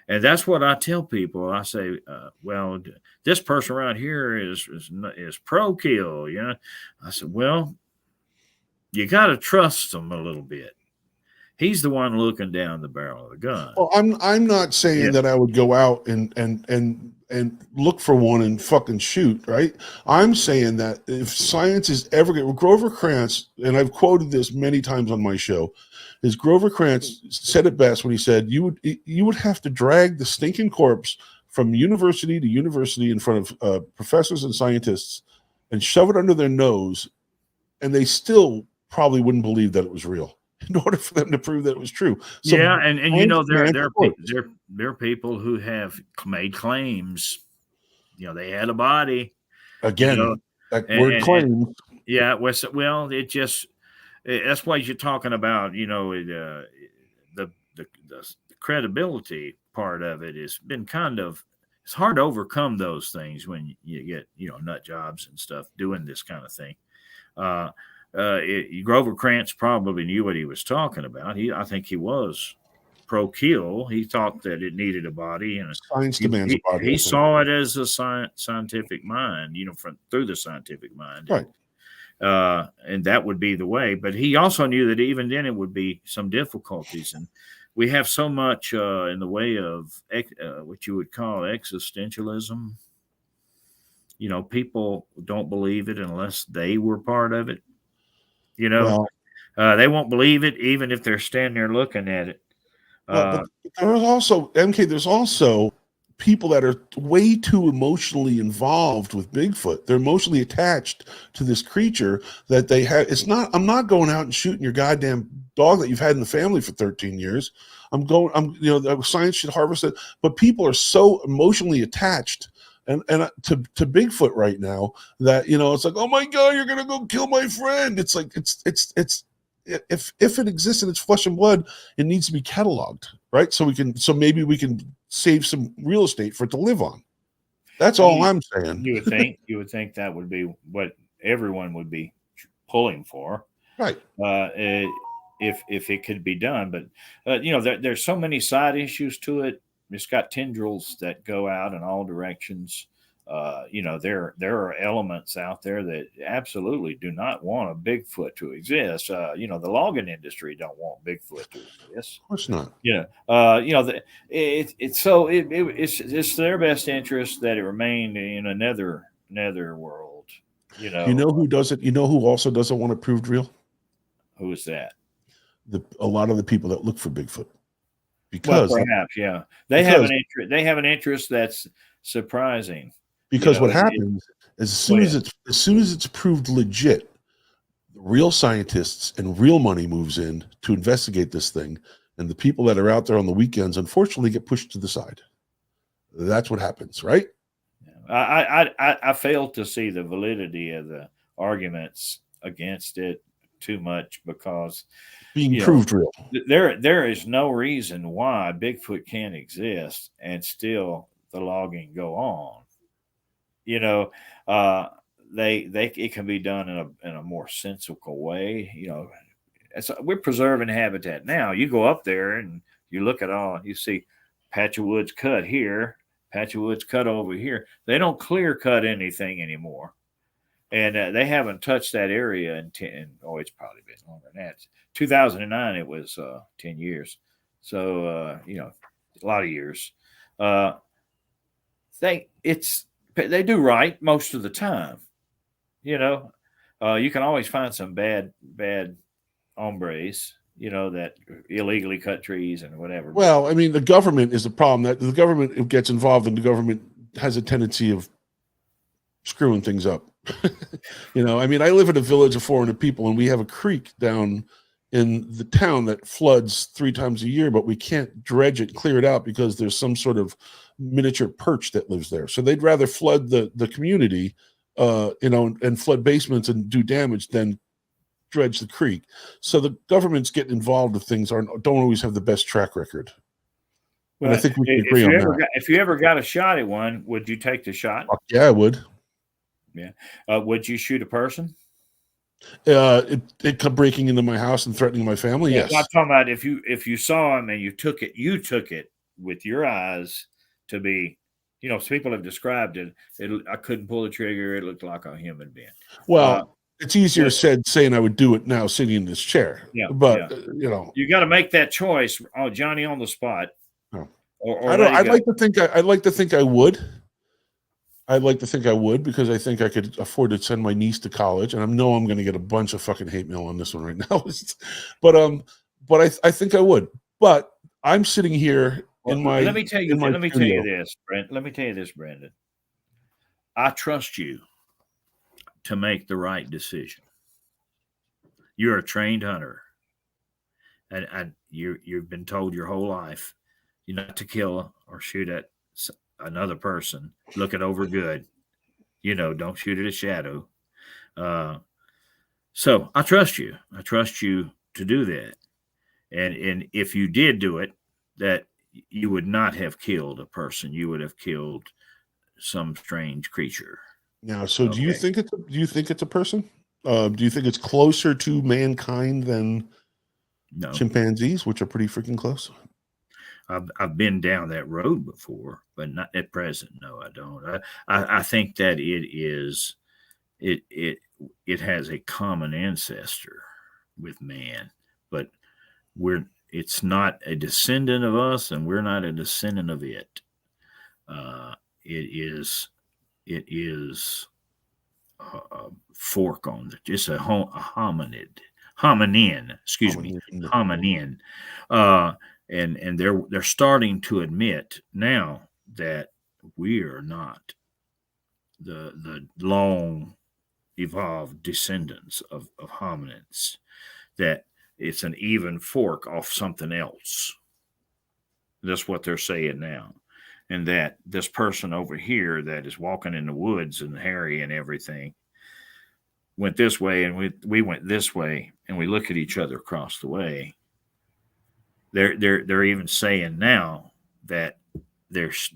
And that's what I tell people. I say, well, this person right here is pro kill. I said, well, you got to trust them a little bit. He's the one looking down the barrel of the gun. Well, I'm not saying that I would go out and look for one and fucking shoot, right? I'm saying that if science is ever going, Grover Krantz, and I've quoted this many times on my show, is Grover Krantz said it best when he said you would have to drag the stinking corpse from university to university in front of professors and scientists and shove it under their nose, and they still probably wouldn't believe that it was real in order for them to prove that it was true. So there are people who have made claims. They had a body. Again, that word claim. Well, that's why you're talking about. The credibility part of it has been it's hard to overcome those things when you get nut jobs and stuff doing this kind of thing. Grover Krantz probably knew what he was talking about. I think he was pro kill. He thought that it needed a body, and science demands a body. He saw it as a scientific mind, through the scientific mind, right? And that would be the way. But he also knew that even then it would be some difficulties, and we have so much in the way of what you would call existentialism. People don't believe it unless they were part of it. They won't believe it even if they're standing there looking at it. But there's also there's also people that are way too emotionally involved with Bigfoot. They're emotionally attached to this creature that they have. I'm not going out and shooting your goddamn dog that you've had in the family for 13 years. Science should harvest it, but people are so emotionally attached and to Bigfoot right now that it's like, oh my God, you're gonna go kill my friend. It's like it's if it exists in its flesh and blood, it needs to be cataloged, right? So maybe we can save some real estate for it to live on. That's all I'm saying. You would think that would be what everyone would be pulling for, right? If it could be done, but there's so many side issues to it. It's got tendrils that go out in all directions. There are elements out there that absolutely do not want a Bigfoot to exist. The logging industry don't want Bigfoot to exist. Of course not. It's their best interest that it remain in another world. You know who does it? You know who also doesn't want it proved real? Who is that? A lot of the people that look for Bigfoot. Because perhaps, they have an interest that's surprising. Because what happens is as soon as it's proved legit, real scientists and real money moves in to investigate this thing, and the people that are out there on the weekends unfortunately get pushed to the side. That's what happens, right? I fail to see the validity of the arguments against it too much because Being proved real. there is no reason why Bigfoot can't exist and still the logging go on. You know, it can be done in a more sensible way. You know, we're preserving habitat now. You go up there and you look at all, you see patch of woods cut here, patch of woods cut over here. They don't clear cut anything anymore. And they haven't touched that area in 10. Oh, it's probably been longer than that. 2009, it was 10 years. So, you know, a lot of years. They do right most of the time. You know, you can always find some bad hombres, you know, that illegally cut trees and whatever. Well, I mean, the government is the problem. That the government gets involved, and the government has a tendency of screwing things up. You know, I mean, I live in a village of 400 people, and we have a creek down in the town that floods 3 times a year, but we can't dredge it, clear it out because there's some sort of miniature perch that lives there. So they'd rather flood the community, you know, and flood basements and do damage than dredge the creek. So the government's getting involved with things don't always have the best track record. But I think we can agree on that. If you ever got a shot at one, would you take the shot? Yeah, I would. Yeah. Would you shoot a person? It come breaking into my house and threatening my family. Yeah, yes. I'm talking about if you saw him and you took it with your eyes to be, you know, people have described it. I couldn't pull the trigger. It looked like a human being. Well, it's easier said saying I would do it now sitting in this chair. Yeah. But you know, you got to make that choice. Oh, Johnny on the spot. No. Or I'd like to think I would. I'd like to think I would because I think I could afford to send my niece to college, and I know I'm going to get a bunch of fucking hate mail on this one right now. But I think I would. But I'm sitting here in my. Let me tell you this, Brent. Let me tell you this, Brendon. I trust you to make the right decision. You're a trained hunter, and you've been told your whole life you're not to kill or shoot at another person. Look it over good. You know, don't shoot at a shadow. So I trust you. I trust you to do that. And if you did do it, that you would not have killed a person. You would have killed some strange creature. Now, so do you think it's a person? Do you think it's closer to mankind than chimpanzees, which are pretty freaking close? I've been down that road before, but not at present. No, I don't. I think that it has a common ancestor with man, but it's not a descendant of us, and we're not a descendant of it. It is a fork on it. It's a hominin. Excuse me, hominin. And they're starting to admit now that we are not the long evolved descendants of hominids, that it's an even fork off something else. That's what they're saying now. And that this person over here that is walking in the woods and hairy and everything went this way, and we went this way, and we look at each other across the way. They're even saying now that there's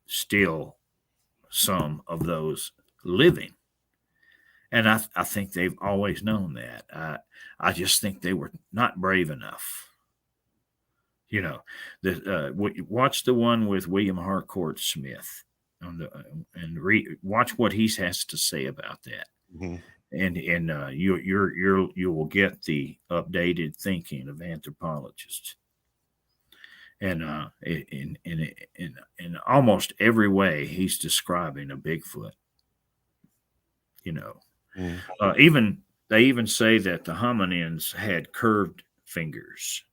still some of those living, and I think they've always known that. I just think they were not brave enough. You know, watch the one with William Harcourt Smith watch what he has to say about that. Mm-hmm. And you will get the updated thinking of anthropologists, and in almost every way he's describing a Bigfoot. You know, they even say that the hominins had curved fingers,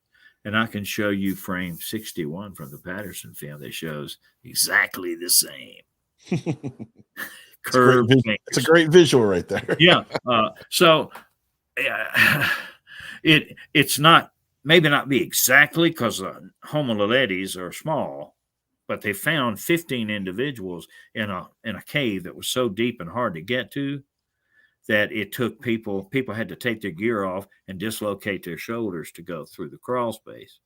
and I can show you frame 61 from the Patterson film that shows exactly the same. Curved fingers. It's a great visual right there. Yeah. So it's not, maybe not be exactly, because Homo naledis are small, but they found 15 individuals in a cave that was so deep and hard to get to that it took people had to take their gear off and dislocate their shoulders to go through the crawl space.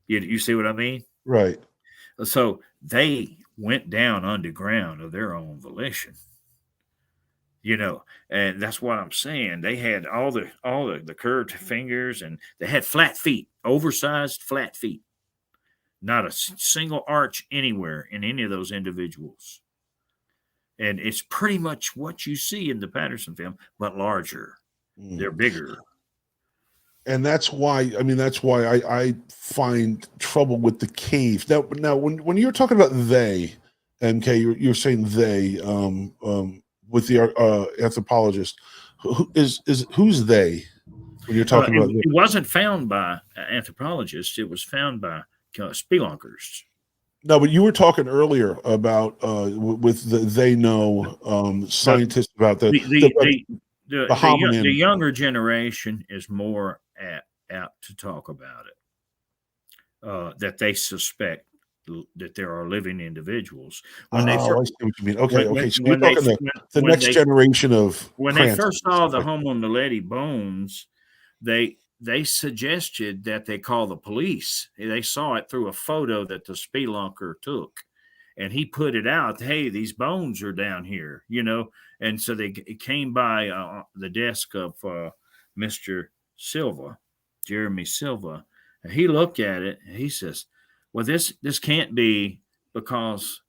You see what I mean? Right. So they went down underground of their own volition, and that's what I'm saying. They had all the curved fingers, and they had flat feet, oversized flat feet. Not a single arch anywhere in any of those individuals. And it's pretty much what you see in the Patterson film, but larger. They're bigger. And that's why I find trouble with the cave. Now when you're talking about they, MK, you're saying they with the anthropologist. Who's they when you're talking about it wasn't found by anthropologists, it was found by spelunkers. No, but you were talking earlier about with they know scientists about the younger generation is more apt to talk about it. That they suspect that there are living individuals. I see what you mean. Okay. So you're talking the next generation of when they first saw the Homo naledi bones, they suggested that they call the police. They saw it through a photo that the spelunker took, and he put it out. Hey, these bones are down here, And so it came by the desk of Mr. Silva, Jeremy Silva, and he looked at it and he says, "Well, this can't be, because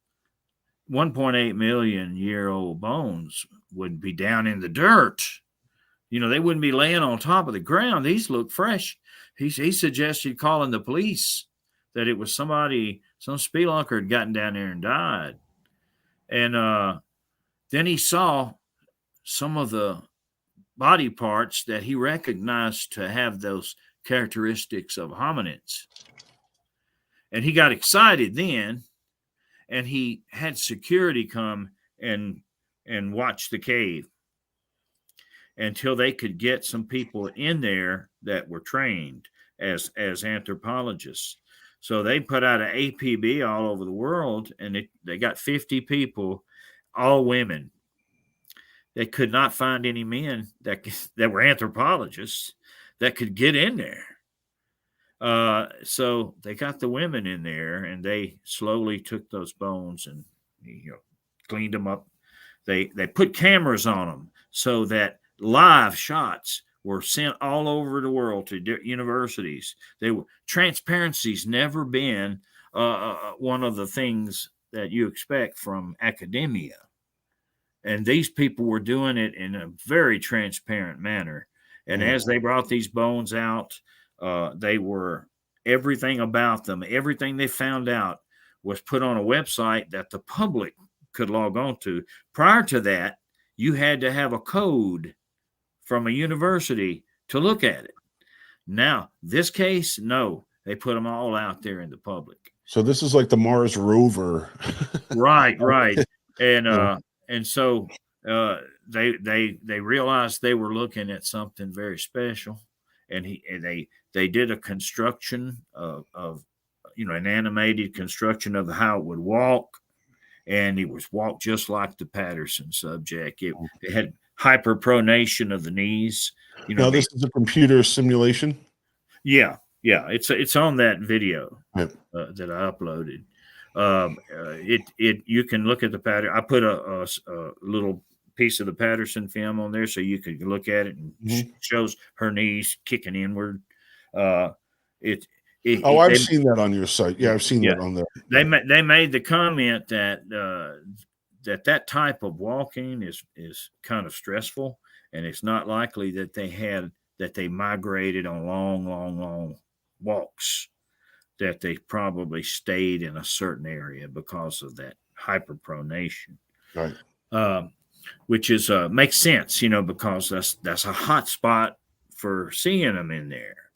1.8 million year old bones would be down in the dirt. They wouldn't be laying on top of the ground. These look fresh." He suggested calling the police, that it was some spelunker had gotten down there and died. And then he saw some of the body parts that he recognized to have those characteristics of hominids. And he got excited then, and he had security come and watch the cave until they could get some people in there that were trained as anthropologists. So they put out an APB all over the world, and they got 50 people, all women. They could not find any men that were anthropologists that could get in there. So they got the women in there, and they slowly took those bones and cleaned them up. They put cameras on them so that live shots were sent all over the world to universities. Transparency's never been one of the things that you expect from academia. And these people were doing it in a very transparent manner. And as they brought these bones out, everything about them, everything they found out was put on a website that the public could log on to. Prior to that, you had to have a code from a university to look at it. Now, this case, no, they put them all out there in the public. So this is like the Mars rover. Right. And so they realized they were looking at something very special, and they did a construction of an animated construction of how it would walk, and it was walked just like the Patterson subject. It had hyperpronation of the knees. Now this is a computer simulation. Yeah, it's on that video that I uploaded. You can look at the pattern. I put a little piece of the Patterson film on there so you could look at it, and shows her knees kicking inward. I've seen that on your site. Yeah, I've seen that on there. They made the comment that that type of walking is kind of stressful, and it's not likely that they migrated on long walks, that they probably stayed in a certain area because of that hyperpronation. Right. Which is makes sense, because that's a hot spot for seeing them in there,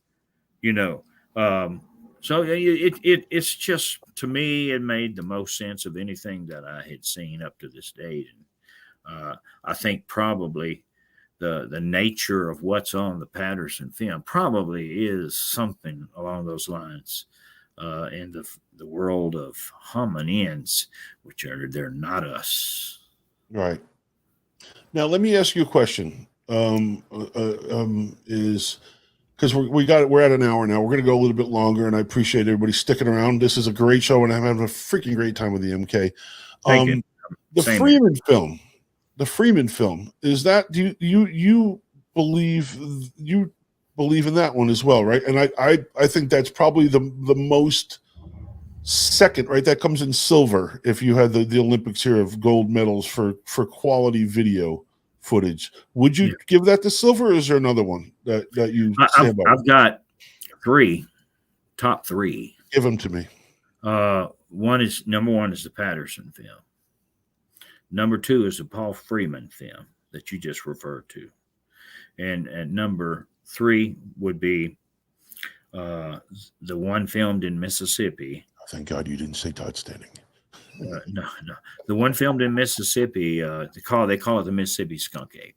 So it's just, to me, it made the most sense of anything that I had seen up to this date. And I think probably the nature of what's on the Patterson film probably is something along those lines in the world of hominins, they're not us. Right. Now, let me ask you a question. Is because we're at an hour now. We're going to go a little bit longer, and I appreciate everybody sticking around. This is a great show, and I'm having a freaking great time with the MK. Thank you. The Same Freeman film. The Freeman film, is that, do you believe in that one as well, right? And I think that's probably the most second, right? That comes in silver if you had the Olympics here of gold medals for quality video footage. Would you give that to silver, or is there another one that you stand by? I've got top three. Give them to me. Number one is the Patterson film. Number two is the Paul Freeman film that you just referred to. And number three would be the one filmed in Mississippi. Thank God you didn't say Todd Standing. No. The one filmed in Mississippi, they call it the Mississippi skunk ape.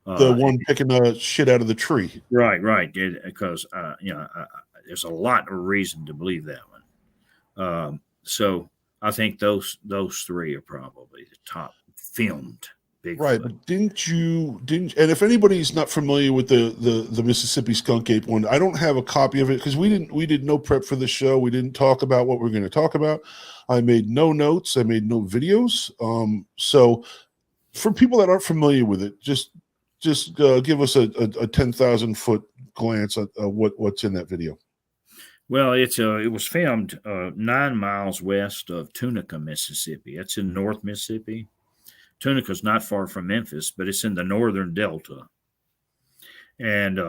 The one picking the shit out of the tree. Right. Because, there's a lot of reason to believe that one. So I think those three are probably the top filmed Bigfoot. Right, but didn't and if anybody's not familiar with the Mississippi skunk ape one, I don't have a copy of it because we did no prep for the show. We didn't talk about what we're going to talk about. I made no notes. I made no videos. So for people that aren't familiar with it, just give us a 10,000 foot glance at what's in that video. Well, it was filmed 9 miles west of Tunica, Mississippi. That's in North Mississippi. Tunica's not far from Memphis, but it's in the northern delta. And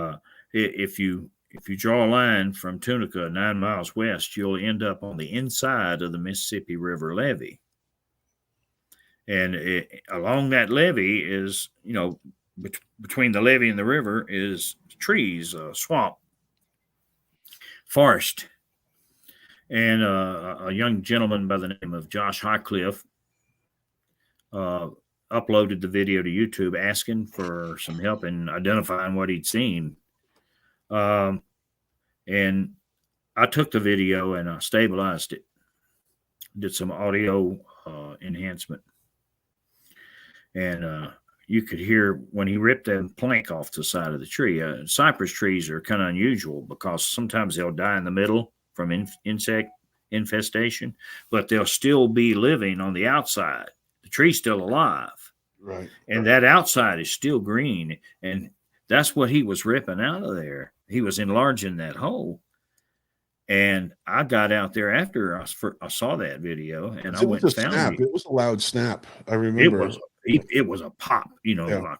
if you draw a line from Tunica 9 miles west, you'll end up on the inside of the Mississippi River levee. And along that levee is, between the levee and the river is trees, swamp, forest. And a young gentleman by the name of Josh Highcliffe uploaded the video to YouTube asking for some help in identifying what he'd seen. And I took the video and I stabilized it, did some audio enhancement. And you could hear when he ripped that plank off the side of the tree. Cypress trees are kind of unusual because sometimes they'll die in the middle from insect infestation, but they'll still be living on the outside. The tree's still alive. Right. And that outside is still green. And that's what he was ripping out of there. He was enlarging that hole. And I got out there after I saw that video, and I went and found it. It was a loud snap. I remember. It was a pop, like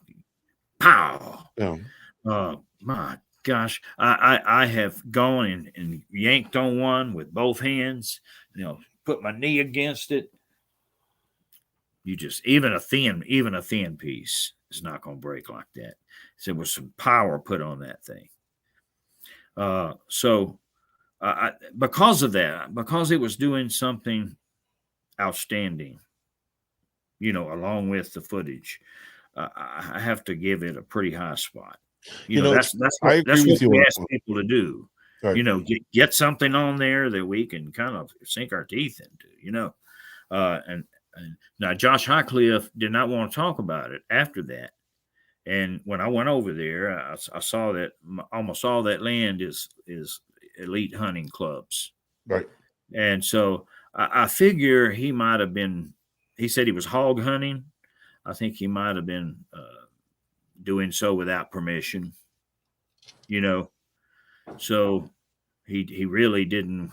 pow. Yeah. My gosh. I have gone and yanked on one with both hands, put my knee against it. You just even a thin piece is not going to break like that. So there was some power put on that thing. So because of that, because it was doing something outstanding, along with the footage, I have to give it a pretty high spot. That's what we ask people to do. Right. Get something on there that we can kind of sink our teeth into. And now Josh Highcliffe did not want to talk about it after that. And when I went over there, I saw that almost all that land is elite hunting clubs. Right. And so I figure he might have been, he said he was hog hunting. I think he might have been doing so without permission, So he really didn't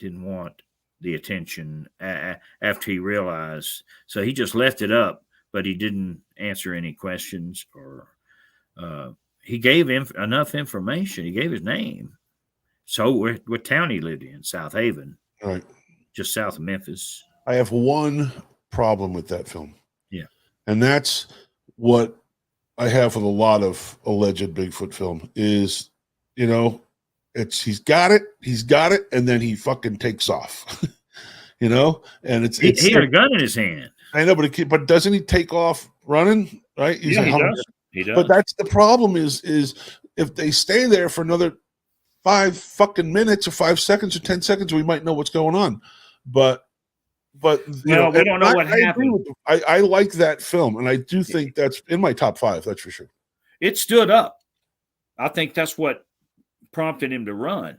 want the attention after he realized. So he just left it up, but he didn't answer any questions or he gave enough information. He gave his name. So what town he lived in, South Haven, right, just south of Memphis. I have one problem with that film. Yeah. And that's what I have with a lot of alleged Bigfoot film is, he's got it, and then he fucking takes off, and he had a gun in his hand. I know, but doesn't he take off running? Right? He does. He does. But that's the problem is if they stay there for another 5 fucking minutes or 5 seconds or 10 seconds, we might know what's going on. But But Well, we don't know what I agree happened. with you. I like that film, and I do think that's in my top 5. That's for sure. It stood up. I think that's what prompted him to run.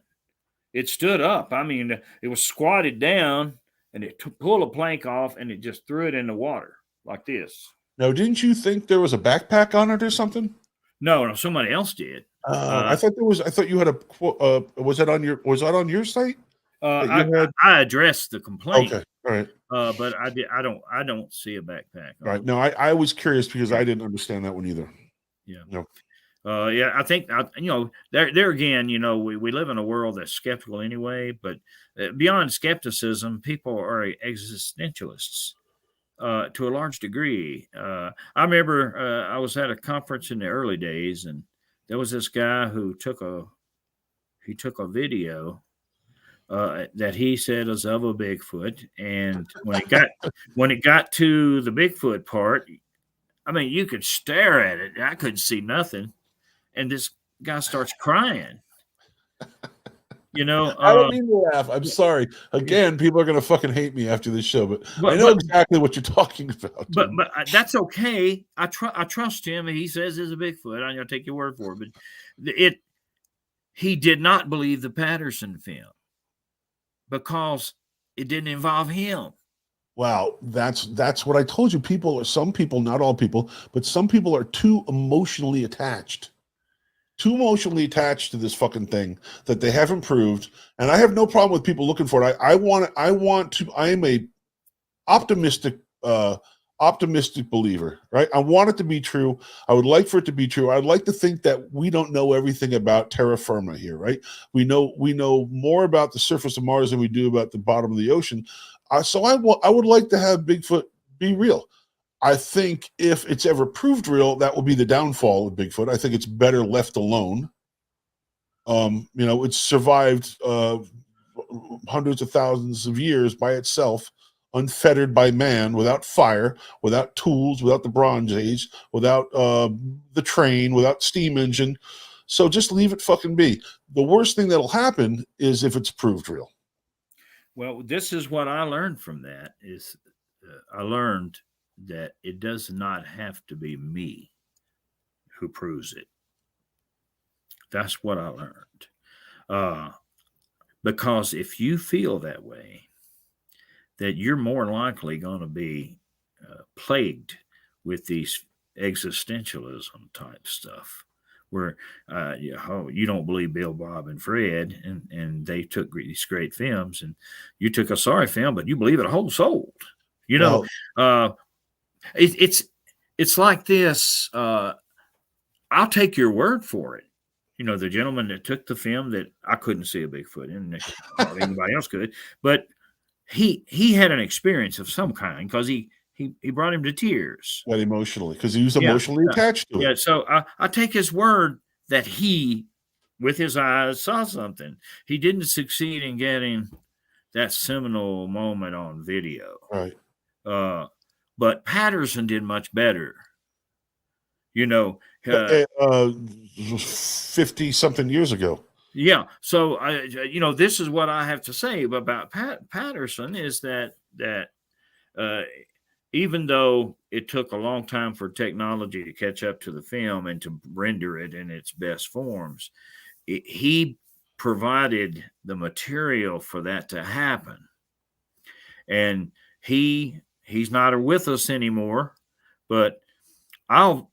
It stood up. I mean, it was squatted down, and it pulled a plank off, and it just threw it in the water like this. Now, didn't you think there was a backpack on it or something? No, somebody else did. I thought there was. I thought you had a. Was that on your site? I addressed the complaint. Okay, all right. But I don't see a backpack. All right. No, I was curious because I didn't understand that one either. Yeah. No. Yeah, I think there again, we live in a world that's skeptical anyway. But beyond skepticism, people are existentialists to a large degree. I remember I was at a conference in the early days, and there was this guy who took a video that he said was of a Bigfoot, and when it got to the Bigfoot part, I mean, you could stare at it. I couldn't see nothing, and this guy starts crying. I don't mean to laugh. I'm sorry. Again, people are going to fucking hate me after this show, but I know exactly what you're talking about. But that's okay. I trust him. He says it's a Bigfoot. I'm going to take your word for it. But he did not believe the Patterson film because it didn't involve him. Wow, that's what I told you. Some people, not all people, but some people are too emotionally attached to this fucking thing that they haven't proved. And I have no problem with people looking for it. I am a optimistic believer, right? I want it to be true. I would like for it to be true. I'd like to think that we don't know everything about terra firma here, right? We know more about the surface of Mars than we do about the bottom of the ocean. So I would like to have Bigfoot be real. I think if it's ever proved real, that will be the downfall of Bigfoot. I think it's better left alone. It's survived hundreds of thousands of years by itself, unfettered by man, without fire, without tools, without the Bronze Age, without the train, without steam engine. So just leave it fucking be. The worst thing that'll happen is if it's proved real. Well, this is what I learned from that is I learned that it does not have to be me who proves it. That's what I learned. Because if you feel that way, that you're more likely going to be plagued with these existentialism type stuff where you don't believe Bill, Bob, and Fred, and they took these great films, and you took a sorry film, but you believe it whole soul. It's like this. I'll take your word for it. The gentleman that took the film that I couldn't see a Bigfoot in, anybody else could, but he had an experience of some kind because he brought him to tears. That emotionally, because he was emotionally attached to it. Yeah, so I take his word that he, with his eyes, saw something. He didn't succeed in getting that seminal moment on video. Right. But Patterson did much better. 50-something years ago. Yeah. So, this is what I have to say about Patterson is that even though it took a long time for technology to catch up to the film and to render it in its best forms, he provided the material for that to happen. And he's not with us anymore, but the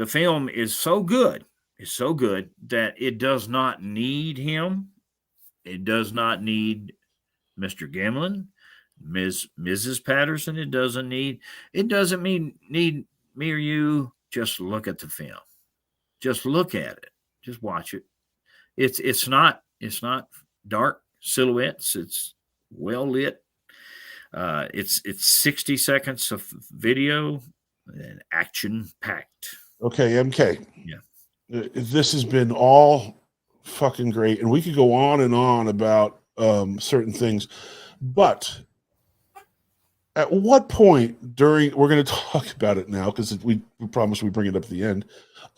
film is so good. It's so good that it does not need him. It does not need Mr. Gimlin, Mrs. Patterson. It doesn't need me or you. Just look at the film. Just look at it. Just watch it. It's not dark silhouettes. It's well lit. It's 60 seconds of video and action packed. Okay, MK. Yeah. This has been all fucking great, and we could go on and on about certain things, but at what point we're going to talk about it now because we promised we bring it up at the end,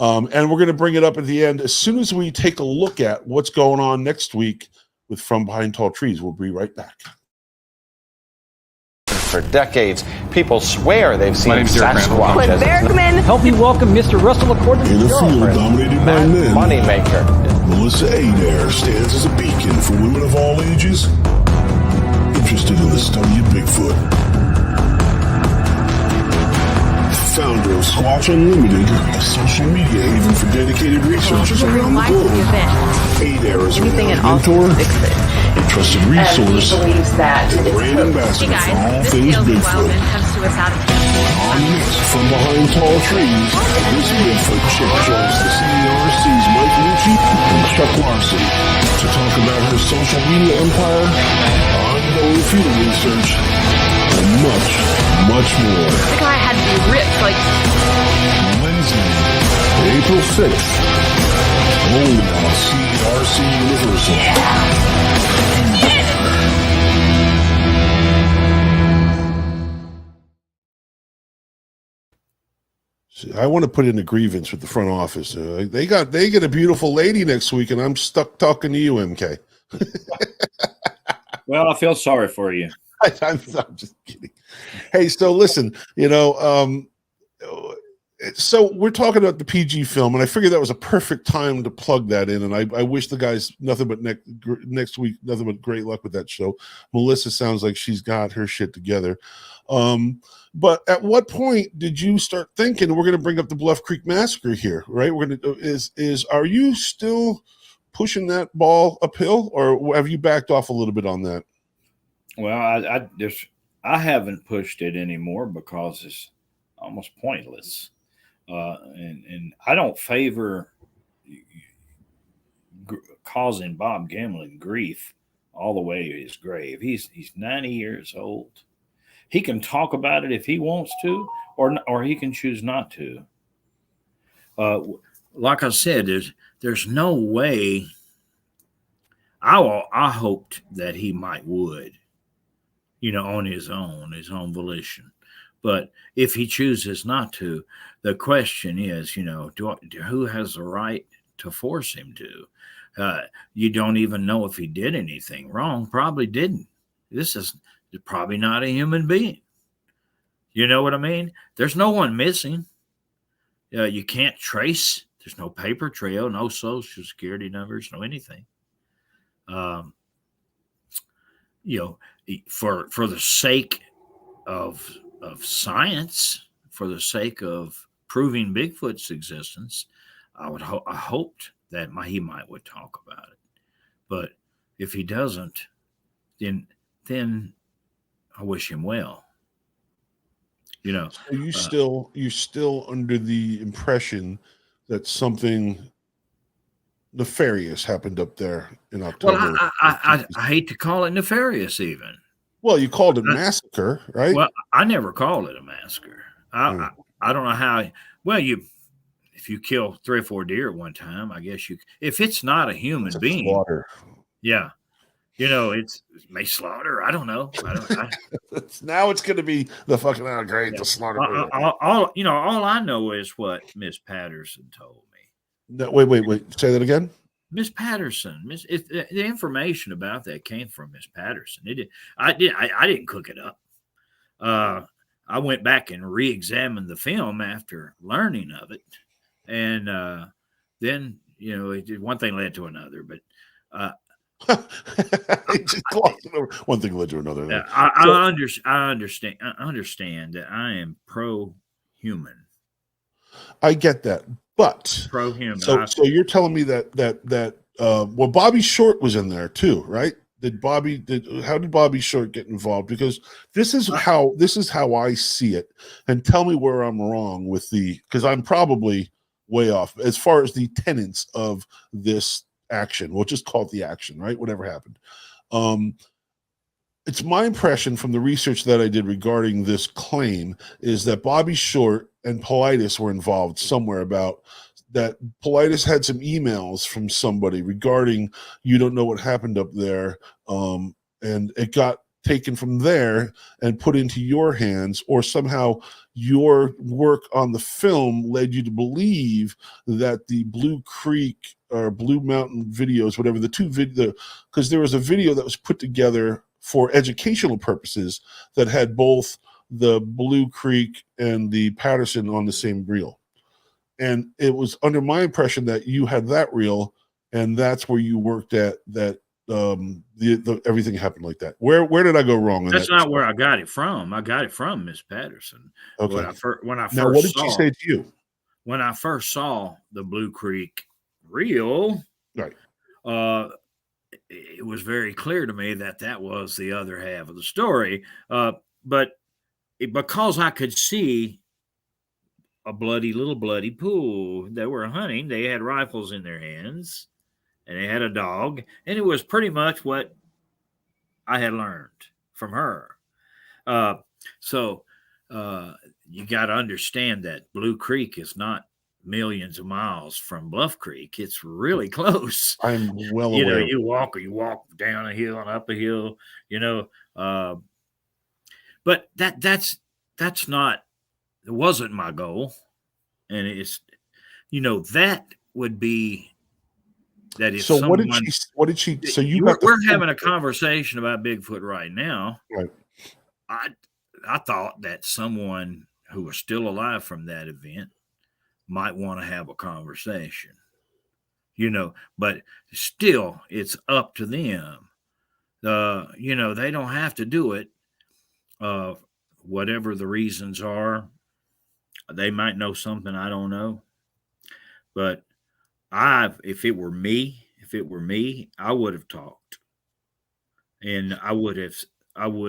and we're going to bring it up at the end as soon as we take a look at what's going on next week with From Behind Tall Trees. We'll be right back. For decades, people swear they've seen Sasquatch. Cliff Bergman. Help me welcome Mr. Russell according to In a your field dominated by men, Moneymaker. Melissa Adair stands as a beacon for women of all ages interested in the study of Bigfoot. Founder of Squatch Unlimited, a social media haven for dedicated researchers around the globe. Adair is a mentor, a trusted resource, and brand ambassador for all things Bigfoot. On next, From Behind Tall Trees, this Bigfoot chick joins the CARC's Mike Lucci and Chuck Larson to talk about her social media empire, ongoing field research, and much, much more. The guy had to be ripped, like. Wednesday, April 6th, only on CRC Universal. I want to put in a grievance with the front office. They get a beautiful lady next week, and I'm stuck talking to you, MK. Well, I feel sorry for you. I'm just kidding. Hey, so listen, so we're talking about the PG film, and I figured that was a perfect time to plug that in. And I wish the guys nothing but next week, nothing but great luck with that show. Melissa sounds like she's got her shit together. But at what point did you start thinking we're going to bring up the Bluff Creek massacre here? Right? We're going to are you still pushing that ball uphill, or have you backed off a little bit on that? Well, I haven't pushed it anymore because it's almost pointless, and I don't favor causing Bob Gimlin grief all the way to his grave. He's 90 years old. He can talk about it if he wants to, or he can choose not to. Like I said, there's no way. I hoped that he would. On his own volition. But if he chooses not to, the question is, who has the right to force him to? You don't even know if he did anything wrong. Probably didn't. This is probably not a human being. You know what I mean? There's no one missing. You can't trace. There's no paper trail, no social security numbers, no anything. For the sake of science, for the sake of proving Bigfoot's existence, I hoped that he would talk about it. But if he doesn't, then I wish him well. So you're still under the impression that something nefarious happened up there in October. Well, I hate to call it nefarious even. Well, you called it massacre, right? Well, I never called it a massacre. I don't know how. Well, if you kill 3 or 4 deer at one time, I guess if it's not a human being, slaughter. Yeah, it may slaughter. I don't know. Now it's going to be the fucking the slaughter. All I know is what Miss Patterson told me. No, wait. Say that again. Miss Patterson. The information about that came from Miss Patterson. I didn't cook it up. I went back and re-examined the film after learning of it, and then one thing led to another. But one thing led to another. I understand that I am pro-human. I get that. But pro-human. So you're telling me that Bobby Short was in there too, right? How did Bobby Short get involved? Because this is how I see it. And tell me where I'm wrong because I'm probably way off as far as the tenets of this action. We'll just call it the action, right? Whatever happened. It's my impression from the research that I did regarding this claim is that Bobby Short and Paulides were involved somewhere about that. Paulides had some emails from somebody regarding you don't know what happened up there, and it got taken from there and put into your hands, or somehow your work on the film led you to believe that the Blue Creek or Blue Mountain videos, whatever the two video, because there was a video that was put together for educational purposes that had both the Blue Creek and the Patterson on the same reel. And it was under my impression that you had that reel, and that's where you worked at that everything happened like that. Where did I go wrong? That's not where I got it from. I got it from Miss Patterson. Okay. When I now, first what did saw, she say to you? When I first saw the Blue Creek reel, Right. It was very clear to me that was the other half of the story. But because I could see a little bloody pool, they were hunting. They had rifles in their hands, and they had a dog, and it was pretty much what I had learned from her. So you got to understand that Blue Creek is not millions of miles from Bluff Creek. It's really close. I'm well aware. You walk down a hill and up a hill, but that's not, it wasn't my goal. And it's, that would be that if so someone, what did she so we're having a conversation about Bigfoot right now. Right. I thought that someone who was still alive from that event might want to have a conversation, but still it's up to them. They don't have to do it. Whatever the reasons are, they might know something I don't know. But if it were me, I would have talked, and I would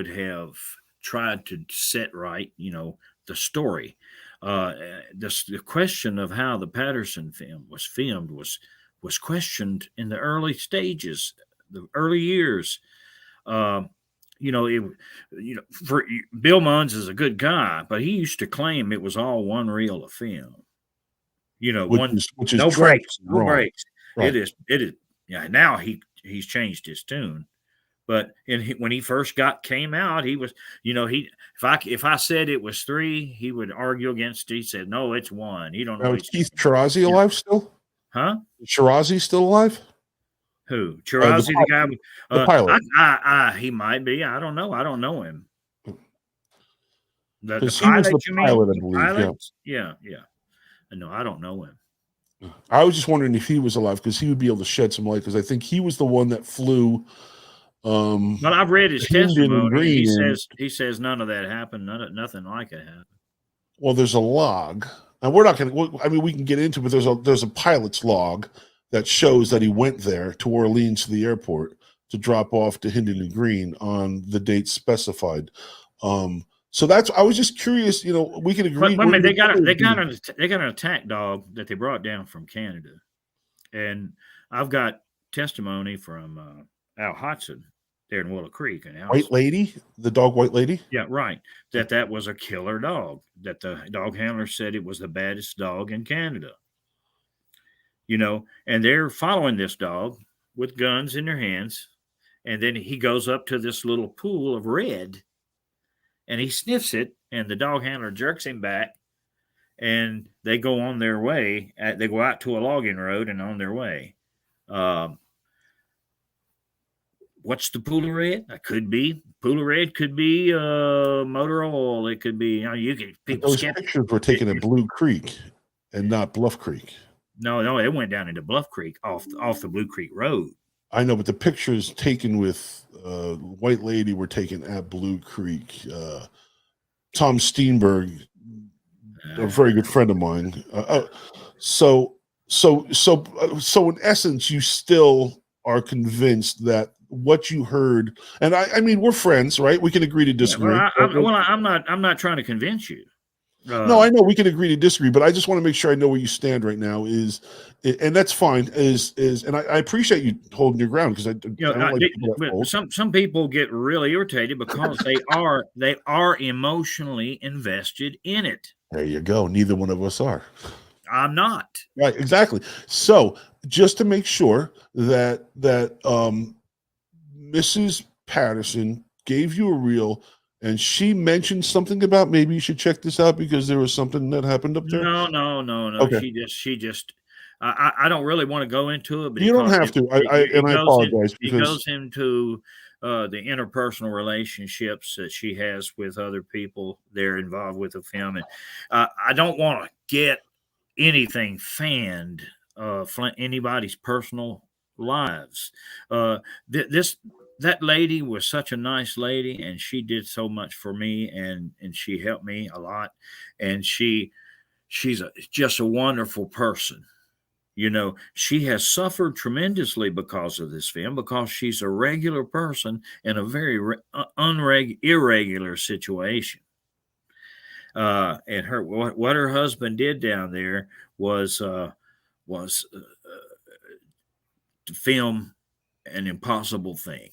have tried to set right, the story. The question of how the Patterson film was filmed was questioned in the early stages, the early years. For Bill Munns is a good guy, but he used to claim it was all one reel of film. Which is no breaks. Right. It is. Yeah. Now he's changed his tune. But when he first came out, he was, if I said it was 3, he would argue against it. He said, no, it's 1. He don't know. Is Keith Chirazi alive still? Huh? Chirazi still alive? Who? Chirazi, the guy? The pilot. He might be. I don't know. I don't know him. The Because he pilot, was the pilot, I believe. Yeah. No, I don't know him. I was just wondering if he was alive, because he would be able to shed some light, because I think he was the one that flew. Well, I've read his testimony. He says none of that happened. Nothing like it happened. Well, there's a log, and we're not going to. I mean, we can get into it, but there's a pilot's log that shows that he went there to Orleans to the airport to drop off to Hinton Green on the date specified. So I was just curious. We can agree. But they got an attack dog that they brought down from Canada, and I've got testimony from Al Hodson there in Willow Creek. And White Lady, the dog White Lady? Yeah, right. That was a killer dog, that the dog handler said it was the baddest dog in Canada. And they're following this dog with guns in their hands. And then he goes up to this little pool of red and he sniffs it, and the dog handler jerks him back, and they go on their way. They go out to a logging road and on their way. What's the pool of red? That could be pool of red. Could be motor oil. It could be. Those pictures were taken at Blue Creek and not Bluff Creek. No, it went down into Bluff Creek off the Blue Creek Road. I know, but the pictures taken with White Lady were taken at Blue Creek. Tom Steenberg, a very good friend of mine. So in essence, you still are convinced that what you heard, and I mean, we're friends, right? We can agree to disagree. Yeah, I'm not trying to convince you. No, I know we can agree to disagree, but I just want to make sure I know where you stand right now. And that's fine. And I appreciate you holding your ground, because I don't like people that hold. Some people get really irritated because they are emotionally invested in it. There you go. Neither one of us are. I'm not. Right, exactly. So just to make sure that Mrs. Patterson gave you a reel, and she mentioned something about maybe you should check this out because there was something that happened up there. No. Okay. She just. I don't really want to go into it, but you don't have to. I apologize. He goes into the interpersonal relationships that she has with other people they're involved with the film. And I don't want to get anything fanned anybody's personal lives. That lady was such a nice lady, and she did so much for me, and she helped me a lot, and she's just a wonderful person. You know, she has suffered tremendously because of this film, because she's a regular person in a very irregular situation. And what her husband did down there was to film an impossible thing.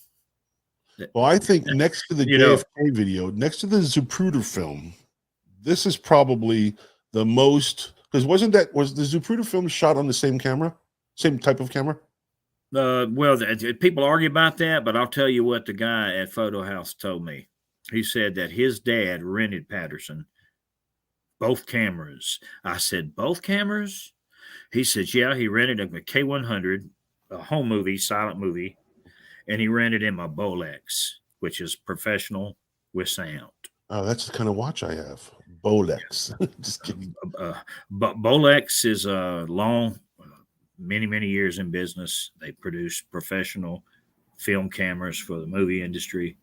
Well, I think next to the JFK video, next to the Zapruder film, this is probably the most, because was the Zapruder film shot on the same camera, same type of camera? Well, people argue about that, but I'll tell you what the guy at Photo House told me. He said that his dad rented Patterson both cameras. I said, both cameras? He said, yeah, he rented a K100, a home movie, silent movie, and he rented him a Bolex, which is professional with sound. Oh, that's the kind of watch I have. Bolex. Just kidding. Bolex is a long, many years in business. They produce professional film cameras for the movie industry.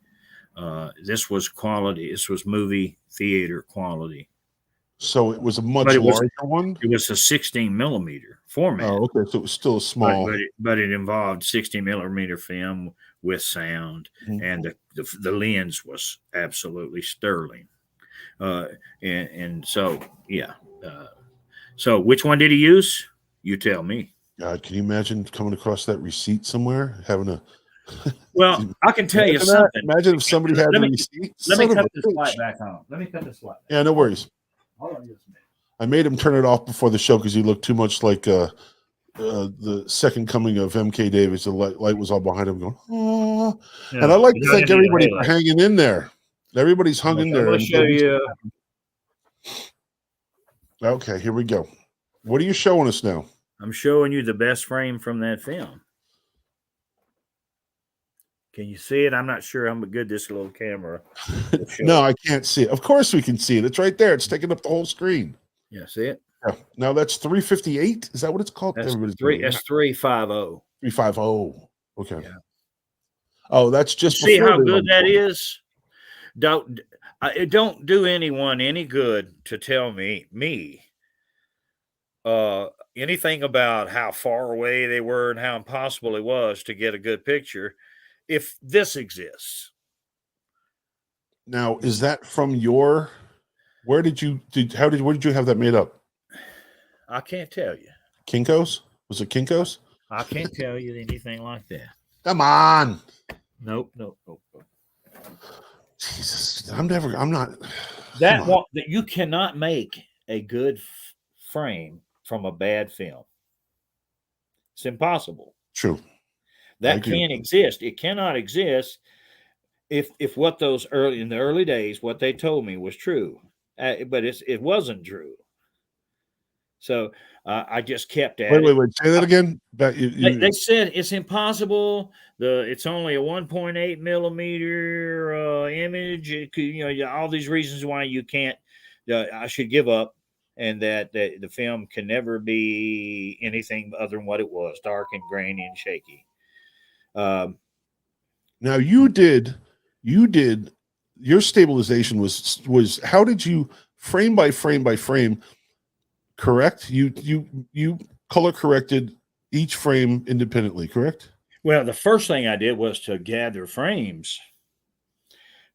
This was quality. This was movie theater quality. So it was a much larger one? It was a 16 millimeter format. Oh, okay. So it was still small. But it involved 16 millimeter film with sound, and the lens was absolutely sterling. And so, yeah. So which one did he use? You tell me. God, can you imagine coming across that receipt somewhere, having a... Well, I can tell you something. Imagine if somebody had the receipt. Let me cut this light back on. Yeah, no worries. Hold on just a minute. I made him turn it off before the show because he looked too much like the second coming of M.K.Davis. The light was all behind him going, oh. Yeah, and I'd like to thank everybody for hanging in there. Everybody's hung in there. I'm going to show you. Okay, here we go. What are you showing us now? I'm showing you the best frame from that film. Can you see it? I'm not sure how good this little camera. No, I can't see it. Of course we can see it. It's right there. It's taking up the whole screen. Yeah, see it? Yeah. Now that's 358. Is that what it's called? That's 350. 350. Okay. Yeah. Oh, that's just see how good that is. Don't do anyone any good to tell me anything about how far away they were and how impossible it was to get a good picture if this exists. Now, is that from your... where did you have that made up? I can't tell you. Kinko's? Was it Kinko's? I can't tell you anything like that. Come on. Nope. Jesus, I'm not. That you cannot make a good frame from a bad film. It's impossible. True. That can't exist. It cannot exist if what those in the early days, what they told me was true, but it wasn't true. So I just kept at it. Wait. Say that again. They said it's impossible. It's only a 1.8 millimeter image. It could, all these reasons why you can't. I should give up, and that the film can never be anything other than what it was: dark and grainy and shaky. Now you did your stabilization was how did you frame by frame correct? You color corrected each frame independently, correct? Well, the first thing I did was to gather frames,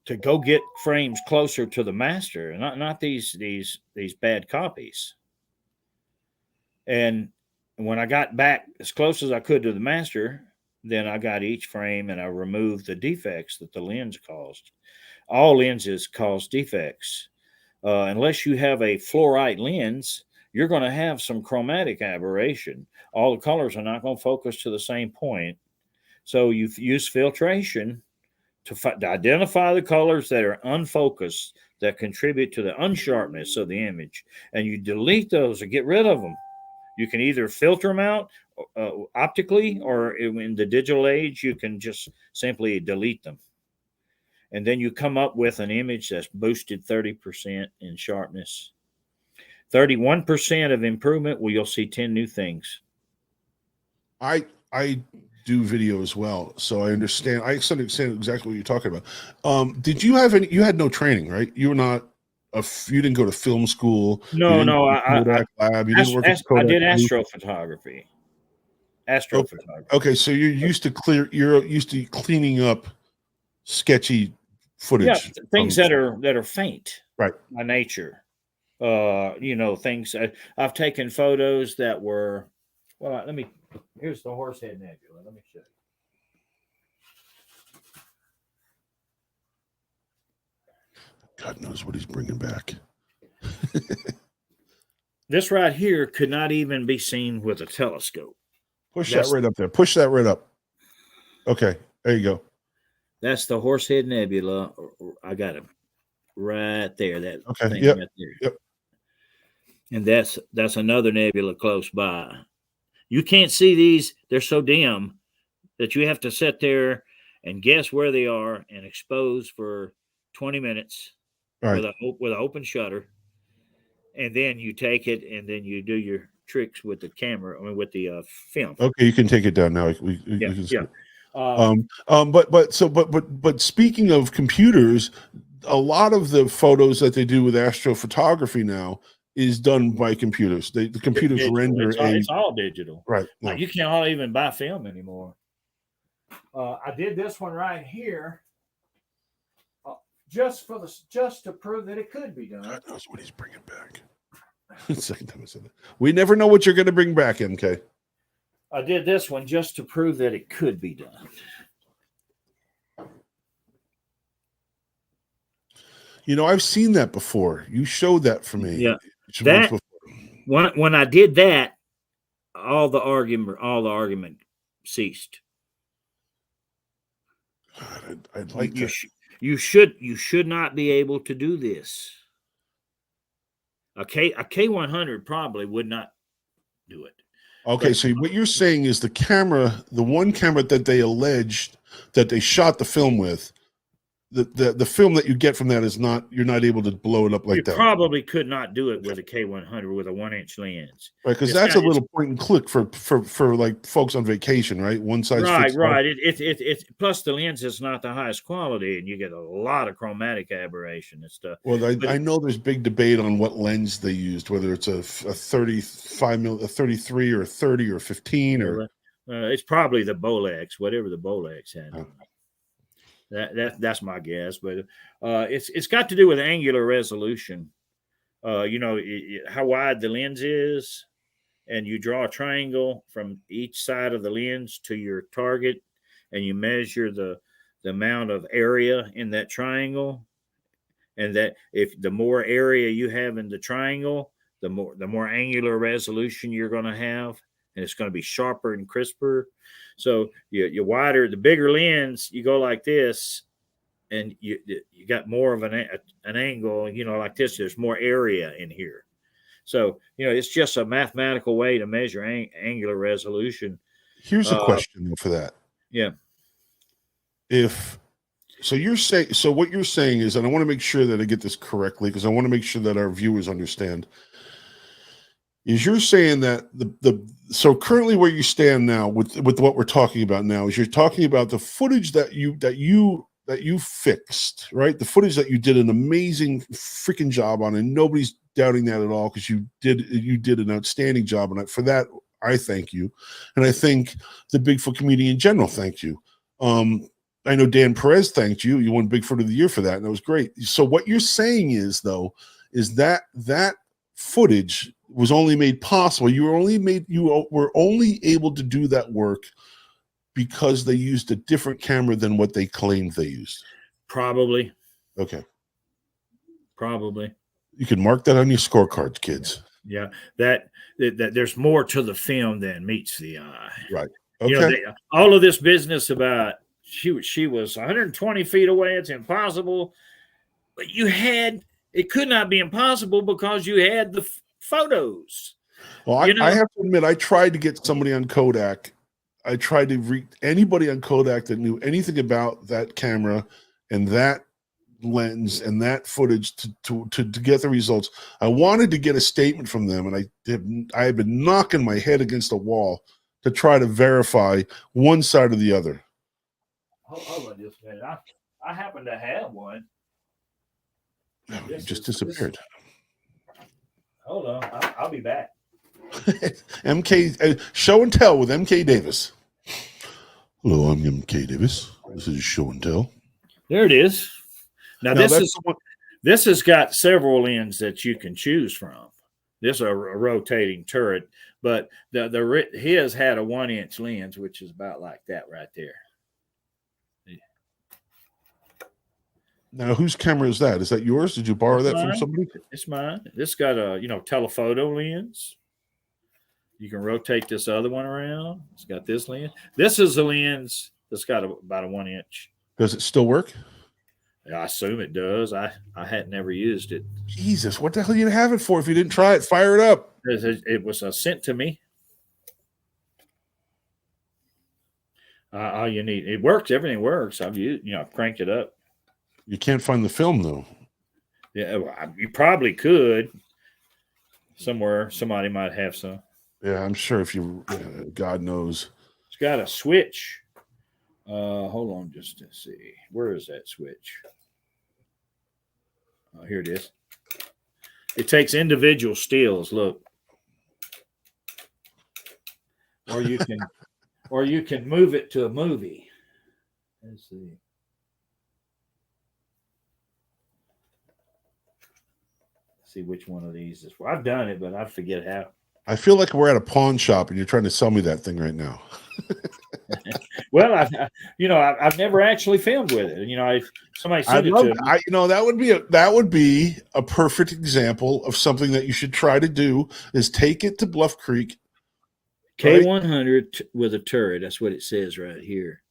to go get frames closer to the master, not these bad copies. And when I got back as close as I could to the master, then I got each frame and I removed the defects that the lens caused. All lenses cause defects. Unless you have a fluorite lens, you're going to have some chromatic aberration. All the colors are not going to focus to the same point. So you use filtration to identify the colors that are unfocused, that contribute to the unsharpness of the image. And you delete those or get rid of them. You can either filter them out optically, or in the digital age, you can just simply delete them. And then you come up with an image that's boosted 30% in sharpness. 31% of improvement, well, you'll see 10 new things. I do video as well, so I understand. I understand exactly what you're talking about. Did you have any? You had no training, right? You were not you didn't go to film school. No, no. Kodak lab. You didn't work at Kodak. I did astrophotography. Astrophotography. Okay, so you're used to cleaning up sketchy footage. Yeah, things that are faint, right, by nature. Things. I've taken photos that were. Well, here's the Horsehead Nebula. Let me show you. God knows what he's bringing back. This right here could not even be seen with a telescope. Push that right up there. Push that right up. Okay, there you go. That's the Horsehead Nebula. I got it right there. That thing yep. right there. Yep. And that's another nebula close by. You can't see these; they're so dim that you have to sit there and guess where they are and expose for 20 minutes with an open shutter, and then you take it and then you do your tricks with the camera. I mean, with the film. Okay, you can take it down now. We can see it. But speaking of computers, a lot of the photos that they do with astrophotography now is done by computers. The computers render it's all digital, right? Like you can't even buy film anymore. I did this one right here, just to prove that it could be done. God knows what he's bringing back. Second time I said that. We never know what you're going to bring back, MK. I did this one just to prove that it could be done. I've seen that before. You showed that for me. Yeah. When I did that, all the argument ceased. God, I'd like you, to. You should not be able to do this. A K100 probably would not do it. Okay, so what you're saying is the one camera that they alleged that they shot the film with, the film that you get from that is not, you're not able to blow it up like that. You probably could not do it with a K100 with a 1-inch lens. Right, because that's a little point and click for like folks on vacation, right? One size fits all. Right. It's plus the lens is not the highest quality, and you get a lot of chromatic aberration and stuff. Well, I know there's big debate on what lens they used, whether it's a 35 mil, a 33 or a 30 or 15 or. It's probably the Bolex, whatever the Bolex had. Oh. That's my guess, but it's got to do with angular resolution. How wide the lens is, and you draw a triangle from each side of the lens to your target, and you measure the amount of area in that triangle, and that if the more area you have in the triangle, the more angular resolution you're going to have, and it's going to be sharper and crisper. So you wider, the bigger lens, you go like this, and you got more of an angle, like this. There's more area in here. So, it's just a mathematical way to measure angular resolution. Here's a question for that. Yeah. So what you're saying is, and I want to make sure that I get this correctly, because I want to make sure that our viewers understand, is you're saying that so currently where you stand now with what we're talking about now is you're talking about the footage that you fixed, right? The footage that you did an amazing freaking job on, and nobody's doubting that at all, because you did an outstanding job on it. For that, I thank you, and I think the Bigfoot community in general thanked you. I know Dan Perez thanked you. You won Bigfoot of the Year for that, and it was great. So what you're saying is that footage was only made possible. You were only able to do that work because they used a different camera than what they claimed they used. Probably. Okay. Probably. You can mark that on your scorecards, kids. Yeah. That there's more to the film than meets the eye. Right. Okay. All of this business about she was 120 feet away, it's impossible. But it could not be impossible because you had the photos. Well, I have to admit, I tried to get somebody on Kodak. I tried to anybody on Kodak that knew anything about that camera and that lens and that footage to get the results. I wanted to get a statement from them, and I had been knocking my head against the wall to try to verify one side or the other. Hold on just a minute. I happen to have one. No, it just disappeared. Hold on, I'll be back. Show and tell with M.K.Davis. Hello, I'm M.K.Davis. This is Show and Tell. There it is. Now this has got several ends that you can choose from. This is a rotating turret, but his had a 1-inch lens, which is about like that right there. Now, whose camera is that? Is that yours? Did you borrow that from somebody? It's mine. This got a telephoto lens. You can rotate this other one around. It's got this lens. This is a lens that's got about a 1-inch. Does it still work? I assume it does. I had never used it. Jesus, what the hell you have it for if you didn't try it? Fire it up. It was sent to me. All you need. It works. Everything works. I've used, I've cranked it up. You can't find the film, though. Yeah, you probably could. Somewhere, somebody might have some. Yeah, I'm sure if you, God knows. It's got a switch. Hold on just to see. Where is that switch? Oh, here it is. It takes individual stills. Look. Or you can move it to a movie. Let's see. See which one of these is. Well, I've done it, but I forget how. I feel like we're at a pawn shop and you're trying to sell me that thing right now. Well, I've never actually filmed with it. Somebody sent it to me. That would be a perfect example of something that you should try to do is take it to Bluff Creek. K100 with a turret. That's what it says right here,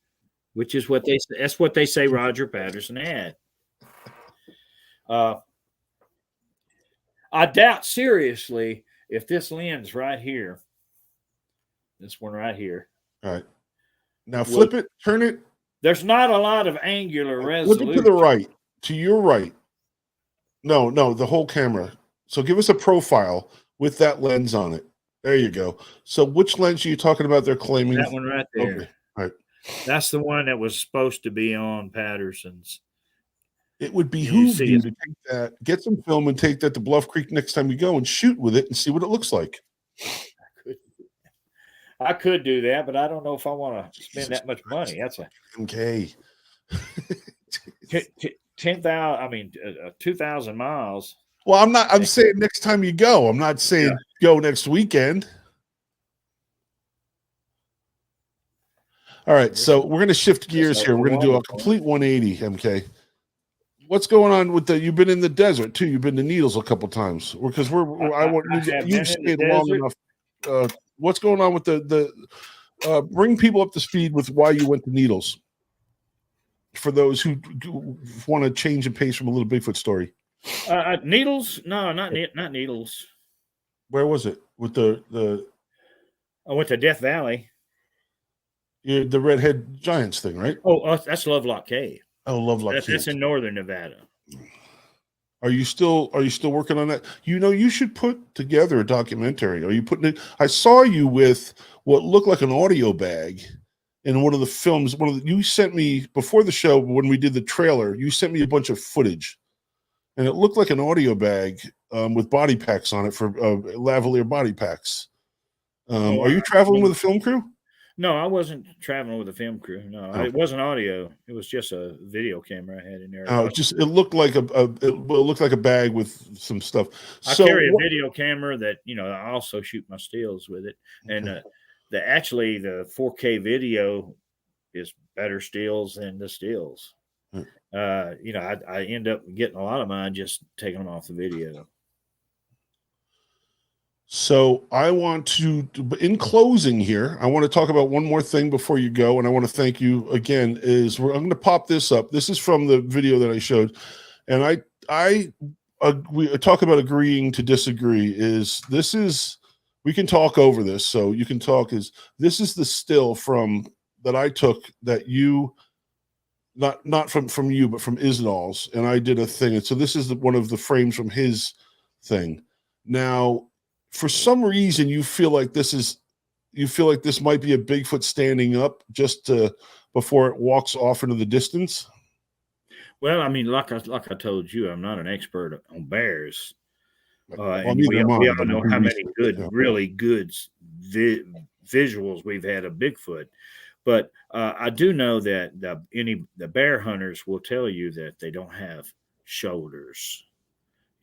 which is what that's what they say Roger Patterson had. I doubt seriously if this lens right here, this one right here. All right. Now flip it, turn it. There's not a lot of angular resolution. Flip it to the right, to your right. No, the whole camera. So give us a profile with that lens on it. There you go. So which lens are you talking about they're claiming? That one right there. Okay. All right. That's the one that was supposed to be on Patterson's. It would behoove you to take that, get some film and take that to Bluff Creek next time you go and shoot with it and see what it looks like. I could do that, but I don't know if I want to spend that much money. That's a okay. 2,000 miles. Well, I'm saying next time you go. I'm not saying go next weekend. All right, so we're going to shift gears here. We're going to do a complete 180, MK. What's going on with you've been in the desert too. You've been to Needles a couple times because you've stayed long enough. What's going on with bring people up to speed with why you went to Needles for those who want to change the pace from a little Bigfoot story. Needles? No, not Needles. Where was it with the? I went to Death Valley. The redhead giants thing, right? Oh, that's Lovelock Cave. Oh, Lovelock Cave. That's in northern Nevada. Are you still working on that? You should put together a documentary. Are you putting it? I saw you with what looked like an audio bag in one of the films. You sent me before the show when we did the trailer. You sent me a bunch of footage, and it looked like an audio bag with body packs on it for lavalier body packs. Are you traveling with a film crew? No, I wasn't traveling with a film crew. No, It wasn't audio. It was just a video camera I had in there. Oh, it looked like a bag with some stuff. I carry a video camera that I also shoot my stills with it, and the 4K video is better stills than the stills. I end up getting a lot of mine just taking them off the video. So I want to, in closing here, I want to talk about one more thing before you go, and I want to thank you again. I'm going to pop this up. This is from the video that I showed, and we talk about agreeing to disagree. This is we can talk over this. So you can talk. This is the still from that I took that you. Not from you, but from Isnall's, and I did a thing. And so this is one of the frames from his thing. Now, for some reason, you feel like this might be a Bigfoot standing up just before it walks off into the distance. Well, I mean, like I told you, I'm not an expert on bears. Well, And neither we am I, all but I know do how many research, good, yeah. really good visuals we've had of Bigfoot. But I do know that the bear hunters will tell you that they don't have shoulders.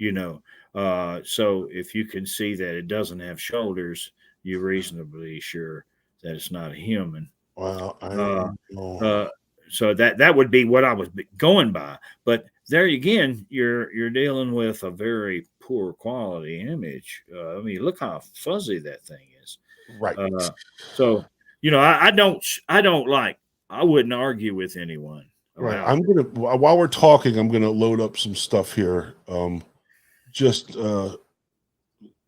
So if you can see that it doesn't have shoulders, you're reasonably sure that it's not a human. Well, I Uh, don't know. so that would be what I was going by. But there again, you're dealing with a very poor quality image. I mean, look how fuzzy that thing is. Right. So I wouldn't argue with anyone. Right. While we're talking, I'm gonna load up some stuff here.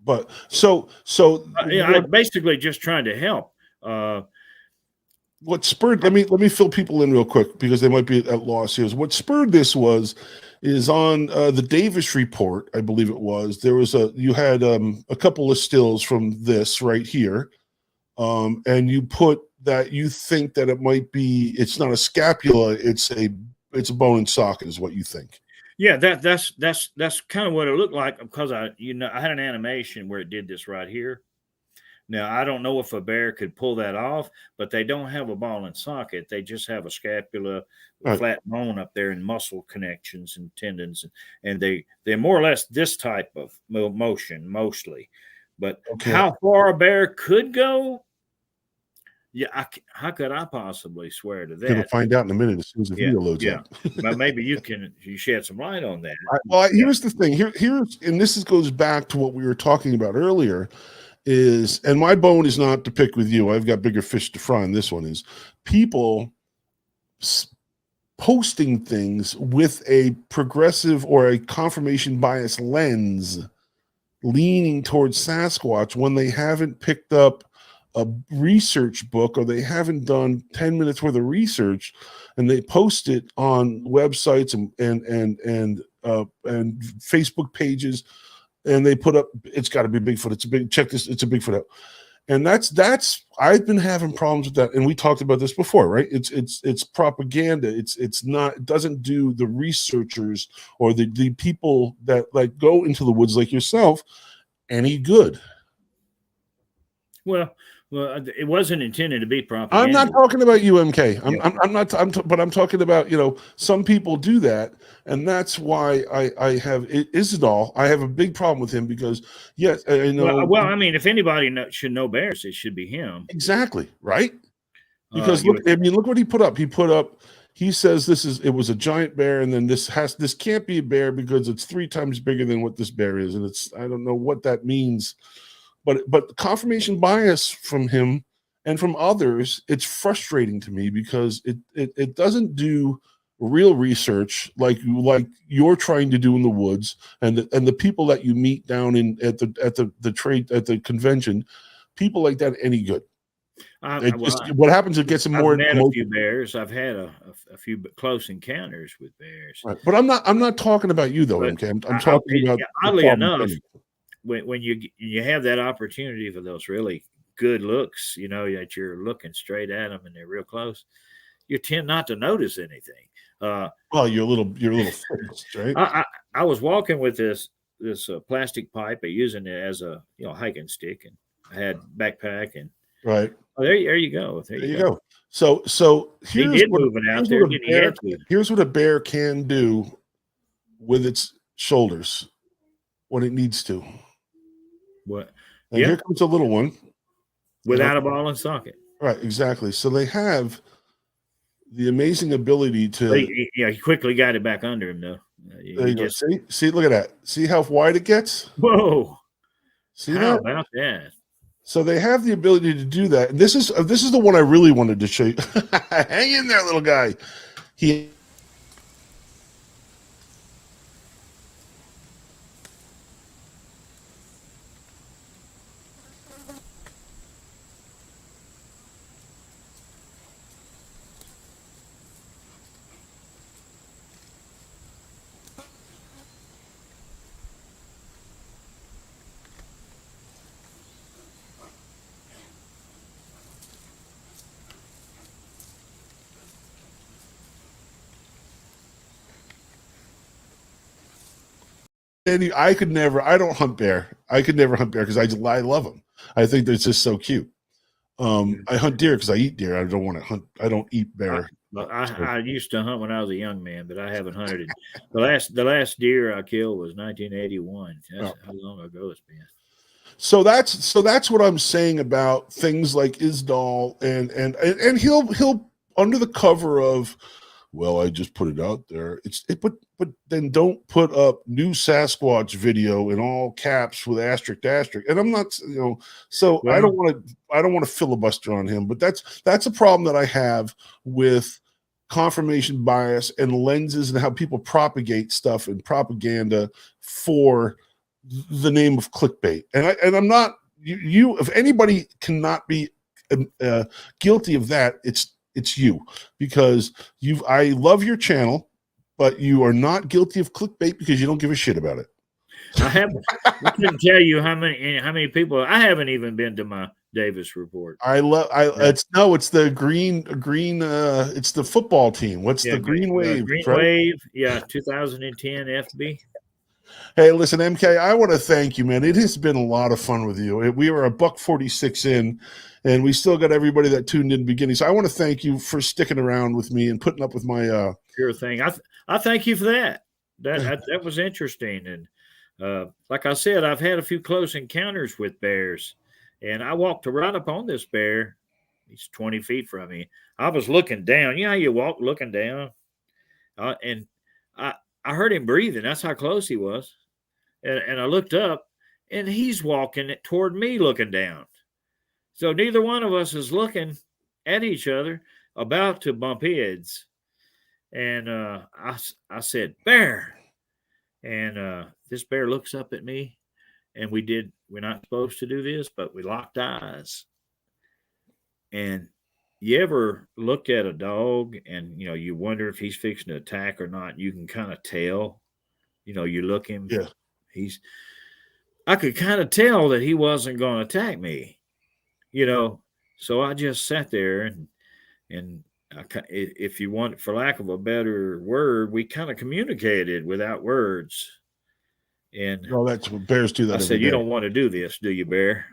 But so I'm basically just trying to help. What spurred, let me fill people in real quick because they might be at loss here. What spurred this is on the Davis report, I believe it was. You had a couple of stills from this right here, and you put that you think that it's not a scapula, it's a bone and socket is what you think. Yeah, that's kind of what it looked like, because I had an animation where it did this right here. Now, I don't know if a bear could pull that off, but they don't have a ball and socket. They just have a scapula, Right. flat bone up there, and muscle connections and tendons. And they're more or less this type of motion mostly. But Okay. how far a bear could go, yeah, how could I possibly swear to that? Going to find out in a minute as soon as the video loads up. But maybe you shed some light on that. Here's the thing. And this goes back to what we were talking about earlier. And my bone is not to pick with you. I've got bigger fish to fry, and this one is people posting things with a progressive or a confirmation bias lens leaning towards Sasquatch when they haven't picked up a research book or they haven't done 10 minutes worth of research, and they post it on websites and Facebook pages. And they put up, it's got to be Bigfoot. It's a Bigfoot out. And that's I've been having problems with that. And we talked about this before, right? It's propaganda. It doesn't do the researchers or the people that like go into the woods like yourself any good. Well, it wasn't intended to be propaganda. I'm not talking about you, MK. I'm talking about, some people do that. And that's why I have Isidore. I have a big problem with him because, yes, I know. Well, I mean, if anybody should know bears, it should be him. Exactly, right? Because look what he put up. He says it was a giant bear, and then this can't be a bear because it's 3 times bigger than what this bear is, and I don't know what that means. But confirmation bias from him and from others, it's frustrating to me because it doesn't do real research like you're trying to do in the woods, and the people that you meet down at the convention, people like that any good. What happens? It gets more. I've met a few bears. I've had a few close encounters with bears. Right. But I'm not talking about you though, MK. I'm talking about oddly enough. When you have that opportunity for those really good looks, that you're looking straight at them and they're real close, you tend not to notice anything. Well, you're a little focused, right? I was walking with this plastic pipe, using it as a hiking stick, and I had backpack and right. Oh, there you go. There you go. So here's what a bear can do with its shoulders when it needs to. What? And here comes a little one. Without a ball and socket. Right, exactly. So they have the amazing ability to. He quickly got it back under him, though. There you go. See, look at that. See how wide it gets? Whoa. See how that? About that? So they have the ability to do that. And this is the one I really wanted to show you. Hang in there, little guy. I could never. I don't hunt bear. I could never hunt bear because I love them. I think they're just so cute. I hunt deer because I eat deer. I don't want to hunt. I don't eat bear. I used to hunt when I was a young man, but I haven't hunted it. The last deer I killed was 1981. That's how long ago it's been. So that's what I'm saying about things like Isdal and he'll under the cover of, well, I just put it out there. But then don't put up new Sasquatch video in all caps with asterisk. And I'm not, so well, I don't want to filibuster on him, but that's a problem that I have with confirmation bias and lenses and how people propagate stuff and propaganda for the name of clickbait. And I'm not, you if anybody cannot be guilty of that, it's you, because I love your channel, but you are not guilty of clickbait because you don't give a shit about it. I couldn't tell you how many people. I haven't even been to my Davis report. It's the green it's the football team. What's the green wave? Green wave, 2010 FB. Hey, listen, MK, I want to thank you, man. It has been a lot of fun with you. We were $146 in, and we still got everybody that tuned in the beginning. So I want to thank you for sticking around with me and putting up with my sure thing. I thank you for that. That was interesting. And like I said, I've had a few close encounters with bears, and I walked right up on this bear. He's 20 feet from me. I was looking down. You know how you walk looking down? And I heard him breathing. That's how close he was. And I looked up, and he's walking toward me looking down. So neither one of us is looking at each other, about to bump heads. And I said, bear. And this bear looks up at me, and we're not supposed to do this, but we locked eyes. And you ever look at a dog and, you wonder if he's fixing to attack or not? You can kind of tell, you look him. Yeah. I could kind of tell that he wasn't going to attack me, so I just sat there and if you want, for lack of a better word, we kind of communicated without words. And that's what bears do. That I said, you don't want to do this, do you, bear?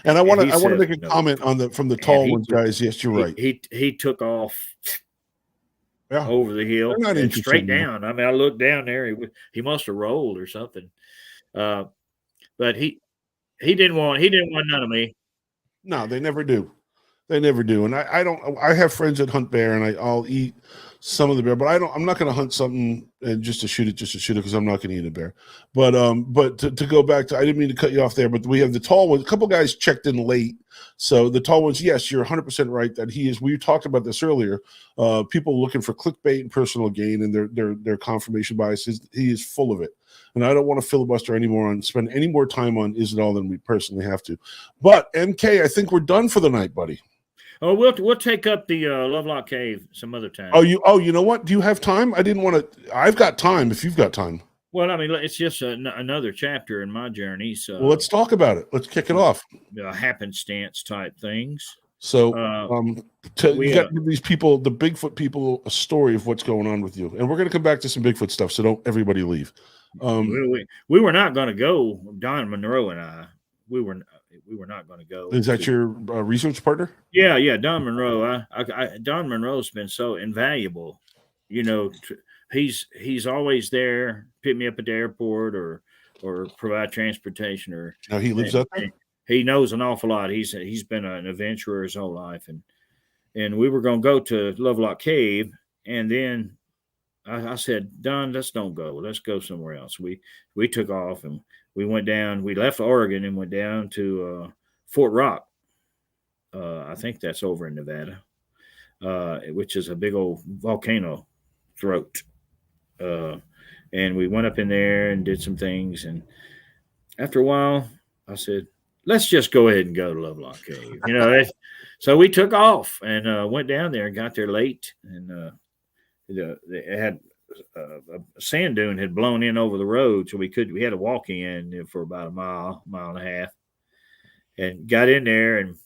And I want to make a comment from the tall ones, guys. Yes, you're right. He took off over the hill and straight down. I mean, I looked down there. He must have rolled or something. But he didn't want none of me. No, they never do. They never do. And I have friends that hunt bear, and I'll eat some of the bear, but I'm not going to hunt something and just to shoot it because I'm not going to eat a bear. But to go back to, I didn't mean to cut you off there, but we have the tall ones. A couple guys checked in late. So the tall ones, yes, you're 100% right that he is. We talked about this earlier. People looking for clickbait and personal gain and their confirmation biases. He is full of it. And I don't want to filibuster anymore and spend any more time on Is It All than we personally have to. But MK, I think we're done for the night, buddy. Oh, we'll take up the Lovelock Cave some other time. Oh, you know what? Do you have time? I didn't want to. I've got time if you've got time. Well, I mean, it's just another chapter in my journey. So let's talk about it. Let's kick it off. Happenstance type things. So you got to give these people, the Bigfoot people, a story of what's going on with you, and we're going to come back to some Bigfoot stuff. So don't everybody leave. We were not going to go. Don Monroe and I. We were not going to go. Is that your research partner? Yeah. Don Monroe. Don Monroe's been so invaluable. He's always there, pick me up at the airport or provide transportation. Or now he lives up there. He knows an awful lot. He's been an adventurer his whole life, and we were going to go to Lovelock Cave, and then I said, Don, let's don't go. Let's go somewhere else. We took off and we went down. We left Oregon and went down to Fort Rock. I think that's over in Nevada, which is a big old volcano throat. And we went up in there and did some things. And after a while, I said, let's just go ahead and go to Lovelock Cave. So we took off and went down there and got there late. And they had a sand dune had blown in over the road, so we had to walk in for about a mile and a half, and got in there and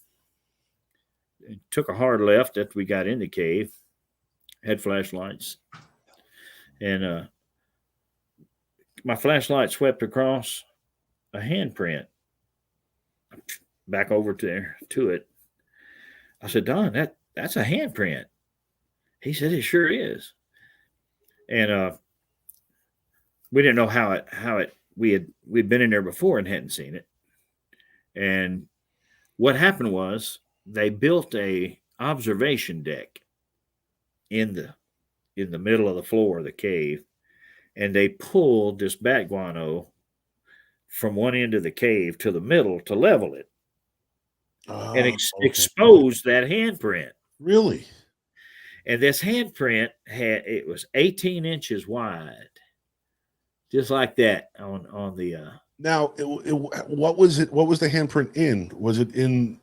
took a hard left after we got in the cave. Had flashlights, and my flashlight swept across a handprint back over to it. I said, Don, that's a handprint. He said, it sure is. And we didn't know how it we'd been in there before and hadn't seen it. And what happened was they built a observation deck in the middle of the floor of the cave, and they pulled this bat guano from one end of the cave to the middle to level it, and exposed that handprint. Really? And this handprint it was 18 inches wide, just like that on the. Now, what was it? What was the handprint in? Was it in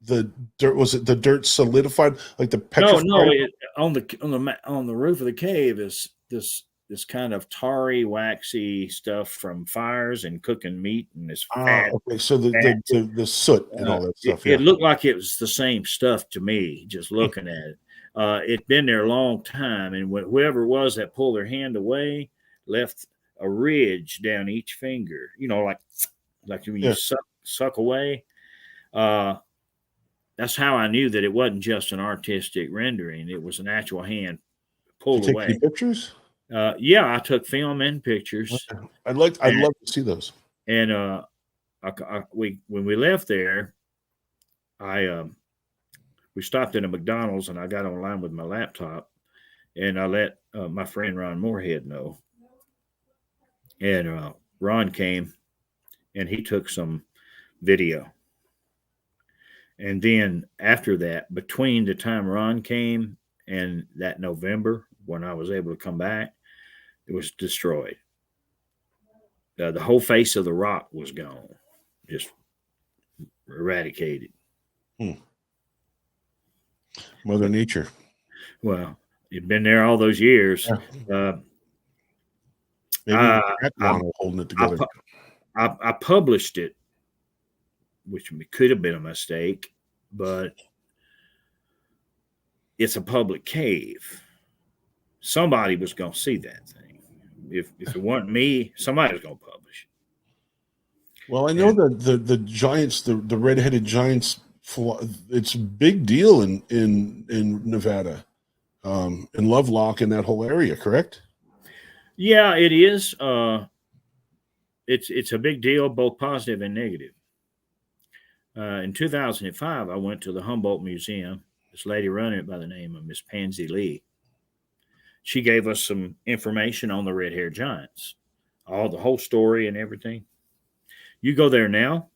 the dirt? Was it the dirt solidified, like the petrified? No. On the roof of the cave is this kind of tarry, waxy stuff from fires and cooking meat and this fat. Okay, so the soot and all that stuff. It looked like it was the same stuff to me, just looking at it. It'd been there a long time, and whoever it was that pulled their hand away left a ridge down each finger. You know, like when you suck away. That's how I knew that it wasn't just an artistic rendering. It was an actual hand pulled away. Take any pictures? Yeah, I took film and pictures. Okay. I'd love to see those. And when we left there, we stopped at a McDonald's, and I got online with my laptop, and I let my friend Ron Moorhead know. And Ron came, and he took some video. And then after that, between the time Ron came and that November, when I was able to come back, it was destroyed. The whole face of the rock was gone, just eradicated. Mother Nature. Well, you've been there all those years. Yeah. Maybe holding it together. I published it, which could have been a mistake, but it's a public cave. Somebody was going to see that thing. If it weren't me, somebody was going to publish. Well, I know that the giants, the red-headed giants, it's a big deal in Nevada, in Lovelock and that whole area, correct? Yeah, it is. It's a big deal, both positive and negative. In 2005, I went to the Humboldt Museum. This lady running it by the name of Miss Pansy Lee. She gave us some information on the red-haired giants, the whole story and everything. You go there now,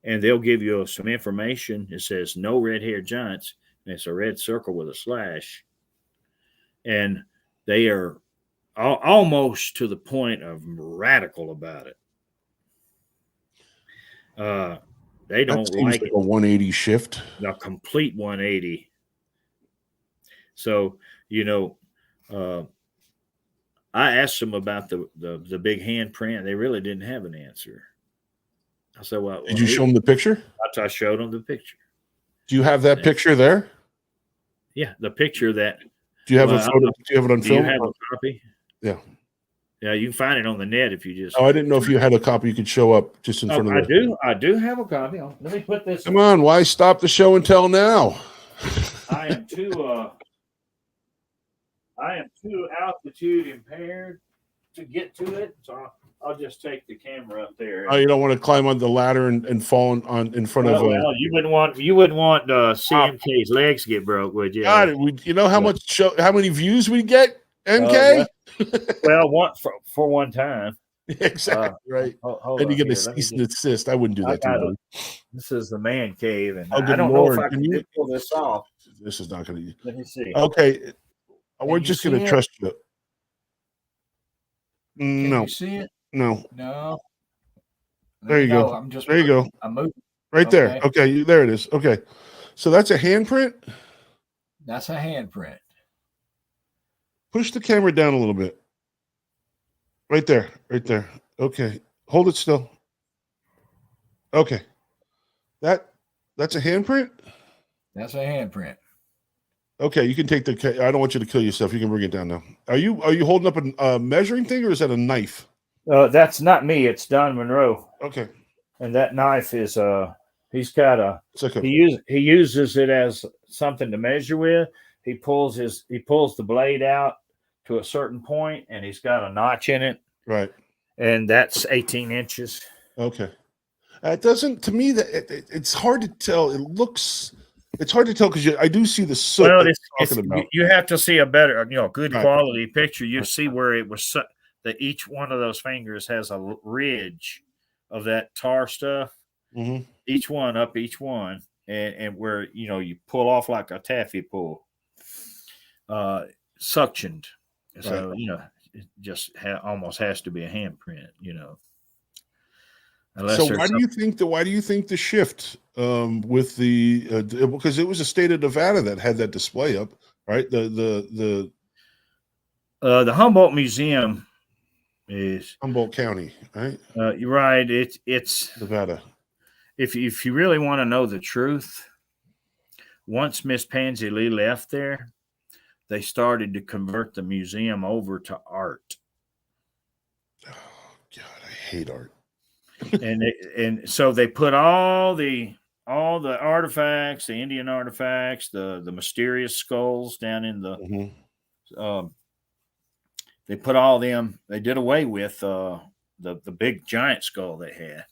and they'll give you some information. It says no red-haired giants, and it's a red circle with a slash. And they are almost to the point of radical about it. They don't like it. A 180 shift. A complete 180. So, I asked them about the big handprint. They really didn't have an answer. I said, well, did you show them the picture? I showed them the picture. Do you have that picture there? Yeah, the picture that. Do you have a photo? Do you have it on film? Do you have a copy? Yeah. Yeah, you can find it on the net if you just. Oh, I didn't know if you had a copy you could show up just in front of the. I do have a copy. Let me put this. Come on, why stop the show and tell now? I am too altitude impaired to get to it, so I'll just take the camera up there. Oh, you don't want to climb on the ladder and fall in front of. Well, you wouldn't want CMK's legs get broke, would you? God, you know how many views we get, MK? Well, for one time. Exactly right. Hold and you on get a cease and desist. I wouldn't do that to you. This is the man cave, and I don't know if I can pull this off. This is not going to. Let me see. Okay, we're just going to trust you. Can you see it? No. There you go. There you go. I'm moving. Right there. Okay, there it is. Okay, so that's a handprint. That's a handprint. Push the camera down a little bit. Right there. Right there. Okay. Hold it still. Okay. That's a handprint? That's a handprint. Okay, you can take I don't want you to kill yourself. You can bring it down now. Are you holding up a measuring thing, or is that a knife? That's not me. It's Don Monroe. Okay. And that knife is he's got a It's like a he uses it as something to measure with. He pulls the blade out to a certain point, and he's got a notch in it, right. and that's 18 inches. Okay. It doesn't, to me, that it's hard to tell. It's hard to tell because I do see the soot Well, that you're talking about. you have to see a better, good Right. quality picture. You see where it was that each one of those fingers has a ridge of that tar stuff. Mm-hmm. Each one, and where you pull off like a taffy pull, suctioned. So Right. it just almost has to be a handprint. Unless So why do you think the shift with the because it was a state of Nevada that had that display up, right? The the Humboldt Museum is Humboldt County, right? you're right. It's Nevada. If you really want to know the truth, once Miss Pansy Lee left there, they started to convert the museum over to art. Oh God, I hate art. and so they put all the artifacts, the Indian artifacts, the mysterious skulls down in the. Mm-hmm. They put all them. They did away with the big giant skull they had.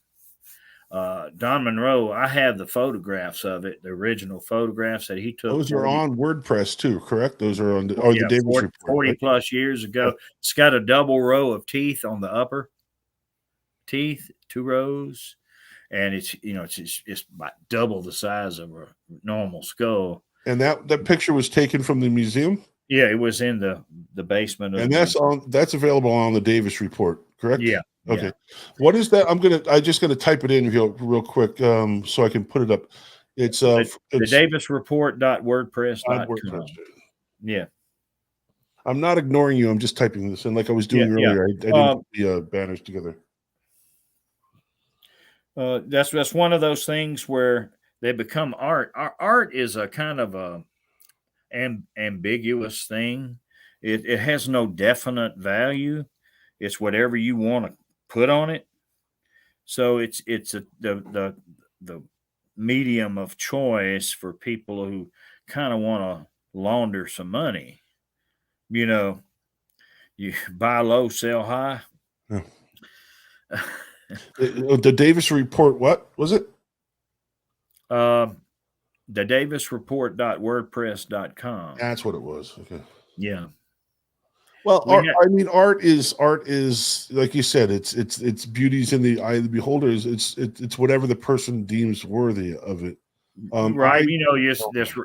Don Monroe, I have the photographs of it, the original photographs that he took. Those are on WordPress too, correct? Those are on the Davis report, 40 right? plus years ago. It's got a double row of teeth on the upper teeth, 2 rows, and it's about double the size of a normal skull. And that picture was taken from the museum. Yeah, it was in the basement of and that's available on the Davis report, correct? Yeah. Okay. Yeah. What is that? I just gonna type it in real quick so I can put it up. It's the davisreport.wordpress.com. Yeah. I'm not ignoring you. I'm just typing this in like I was doing earlier. I didn't put the banners together. That's one of those things where they become art. Our art is a kind of a ambiguous thing. It has no definite value. It's whatever you want to put on it. So it's the medium of choice for people who kind of want to launder some money. You buy low, sell high. Yeah. The Davis report, what was it? The davisreport.wordpress.com. That's what it was. Okay. Yeah. Well, art is like you said, it's beauty's in the eye of the beholder. It's whatever the person deems worthy of it. Right.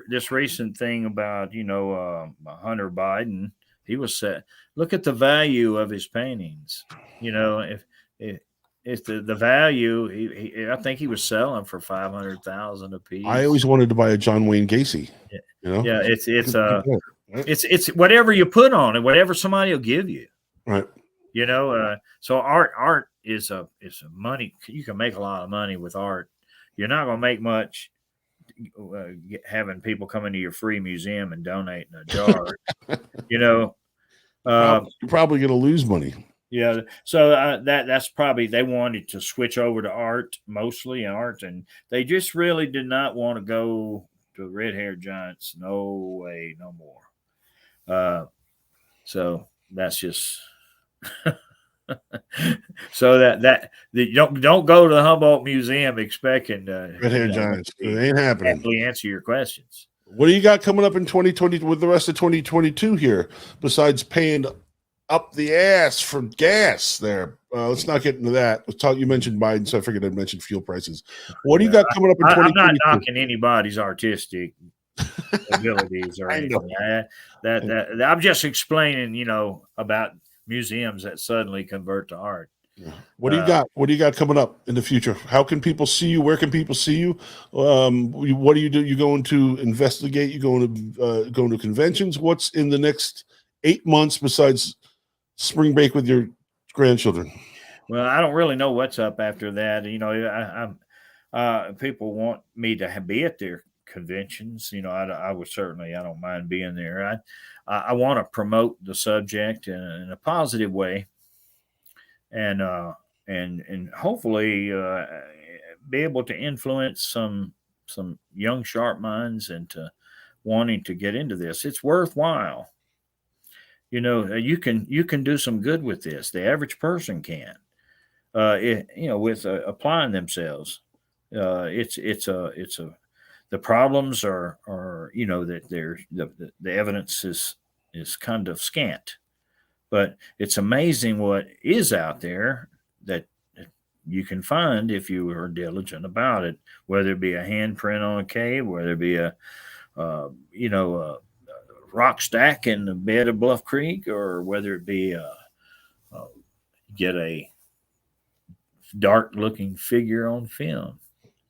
This recent thing about Hunter Biden, he was set. Look at the value of his paintings. If the value, I think he was selling for $500,000 a piece. I always wanted to buy a John Wayne Gacy. Yeah, it's whatever you put on it, whatever somebody will give you. Right. So art is a money. You can make a lot of money with art. You're not going to make much having people come into your free museum and donate in a jar. You're probably going to lose money. Yeah, so that's probably they wanted to switch over to art, mostly art, and they just really did not want to go to red-haired giants. No way, no more. So that's just so that you don't go to the Humboldt Museum expecting red-haired giants. It ain't happening. Happily answer your questions. What do you got coming up in 2020 with the rest of 2022 here? Besides paying up the ass for gas there. Let's not get into that. You mentioned Biden, so I figured I'd mention fuel prices. What do you got coming up in 2022? I'm not knocking anybody's artistic abilities or anything. I'm just explaining, about museums that suddenly convert to art. What do you got? What do you got coming up in the future? How can people see you? Where can people see you? What do you do? You going to investigate? You going to conventions? What's in the next 8 months besides spring break with your grandchildren? Well, I don't really know what's up after that. People want me to be at their conventions. I would certainly, I don't mind being there. I want to promote the subject in a positive way. and hopefully be able to influence some young sharp minds into wanting to get into this. It's worthwhile. You can do some good with this. The average person can. With applying themselves. The problems are that the evidence is kind of scant, but it's amazing what is out there that you can find if you are diligent about it, whether it be a handprint on a cave, whether it be a rock stack in the bed of Bluff Creek, or whether it be get a dark looking figure on film.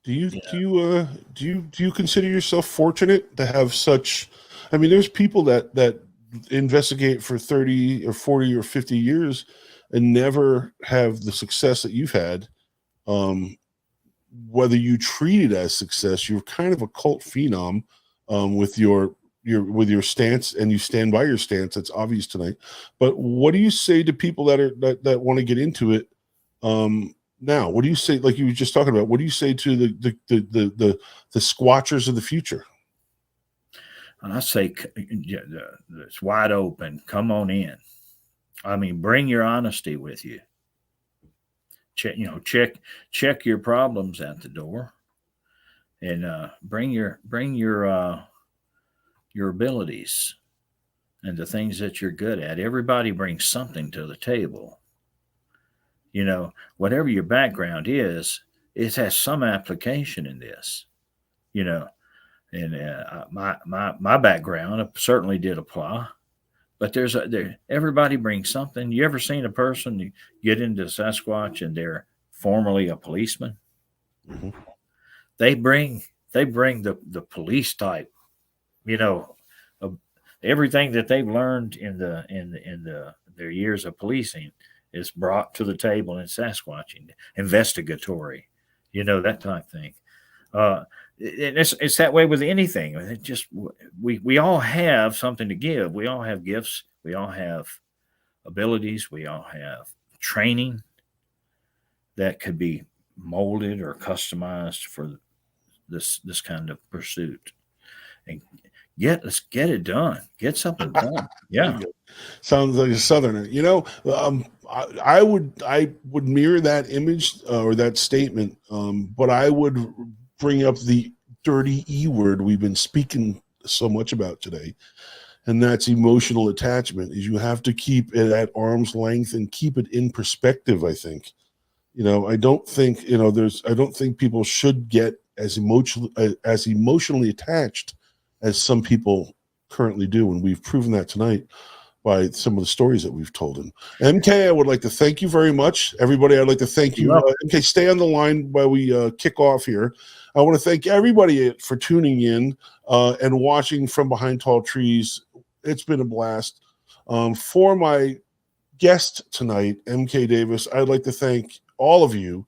Do you consider yourself fortunate to have such? I mean, there's people that investigate for 30 or 40 or 50 years and never have the success that you've had. Whether you treat it as success, you're kind of a cult phenom with your stance, and you stand by your stance. That's obvious tonight. But what do you say to people that want to get into it? Now, what do you say? Like you were just talking about, what do you say to the squatchers of the future? And I say it's wide open. Come on in. I mean, bring your honesty with you. Check your problems at the door, and bring your abilities and the things that you're good at. Everybody brings something to the table. Whatever your background is, it has some application in this. And my background certainly did apply. But everybody brings something. You ever seen a person get into Sasquatch and they're formerly a policeman? Mm-hmm. They bring the police type, everything that they've learned in their years of policing is brought to the table in Sasquatching, investigatory, that type thing. It's that way with anything. It just we all have something to give. We all have gifts. We all have abilities. We all have training that could be molded or customized for this kind of pursuit. And let's get it done. Get something done. Yeah. Sounds like a Southerner. I would mirror that image or that statement, but I would bring up the dirty E word we've been speaking so much about today, and that's emotional attachment. Is you have to keep it at arm's length and keep it in perspective. I think, I don't think people should get as emotionally attached as some people currently do, and we've proven that tonight by some of the stories that we've told. And MK, I would like to thank you very much. Everybody, I'd like to thank you. MK, stay on the line while we kick off here. I want to thank everybody for tuning in and watching From Behind Tall Trees. It's been a blast. For my guest tonight, M.K.Davis, I'd like to thank all of you.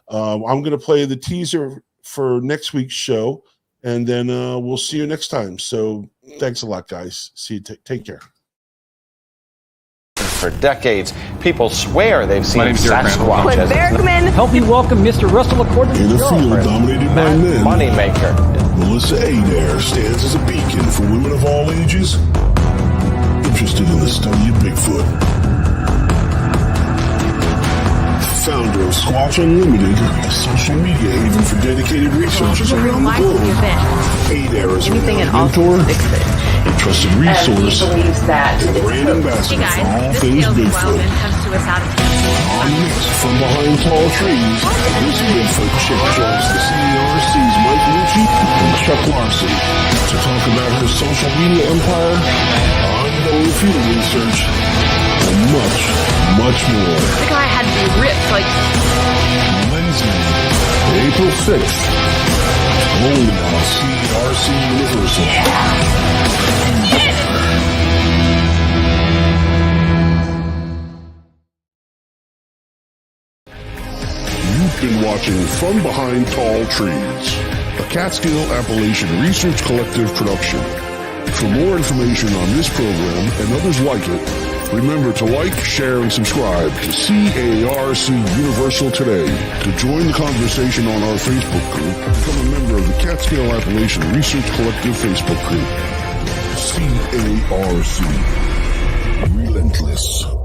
I'm going to play the teaser for next week's show, and then we'll see you next time. So thanks a lot, guys. See you. Take care. For decades, people swear they've seen Sasquatch. Clint Bergman. Help me welcome Mr. Russell according to In a field dominated by men, Moneymaker. Melissa Adair stands as a beacon for women of all ages interested in the study of Bigfoot. Founder of Squatch Unlimited, a social media haven for dedicated researchers around the globe. Adair is a mentor, a trusted resource, and brand ambassador for all things Bigfoot. On next, From Behind Tall Trees, this Bigfoot chick joins the CARC's Mike Lucci and Chuck Larson to talk about her social media empire, ongoing field research, and much, much more. The guy had to be ripped Wednesday, April 6th, only on CARC Universal. You've been watching From Behind Tall Trees, a Catskill Appalachian Research Collective production. For more information on this program and others like it, Remember to like, share, and subscribe to CARC Universal today. To join the conversation on our Facebook group, become a member of the Catskill Appalachian Research Collective Facebook group. CARC. Relentless.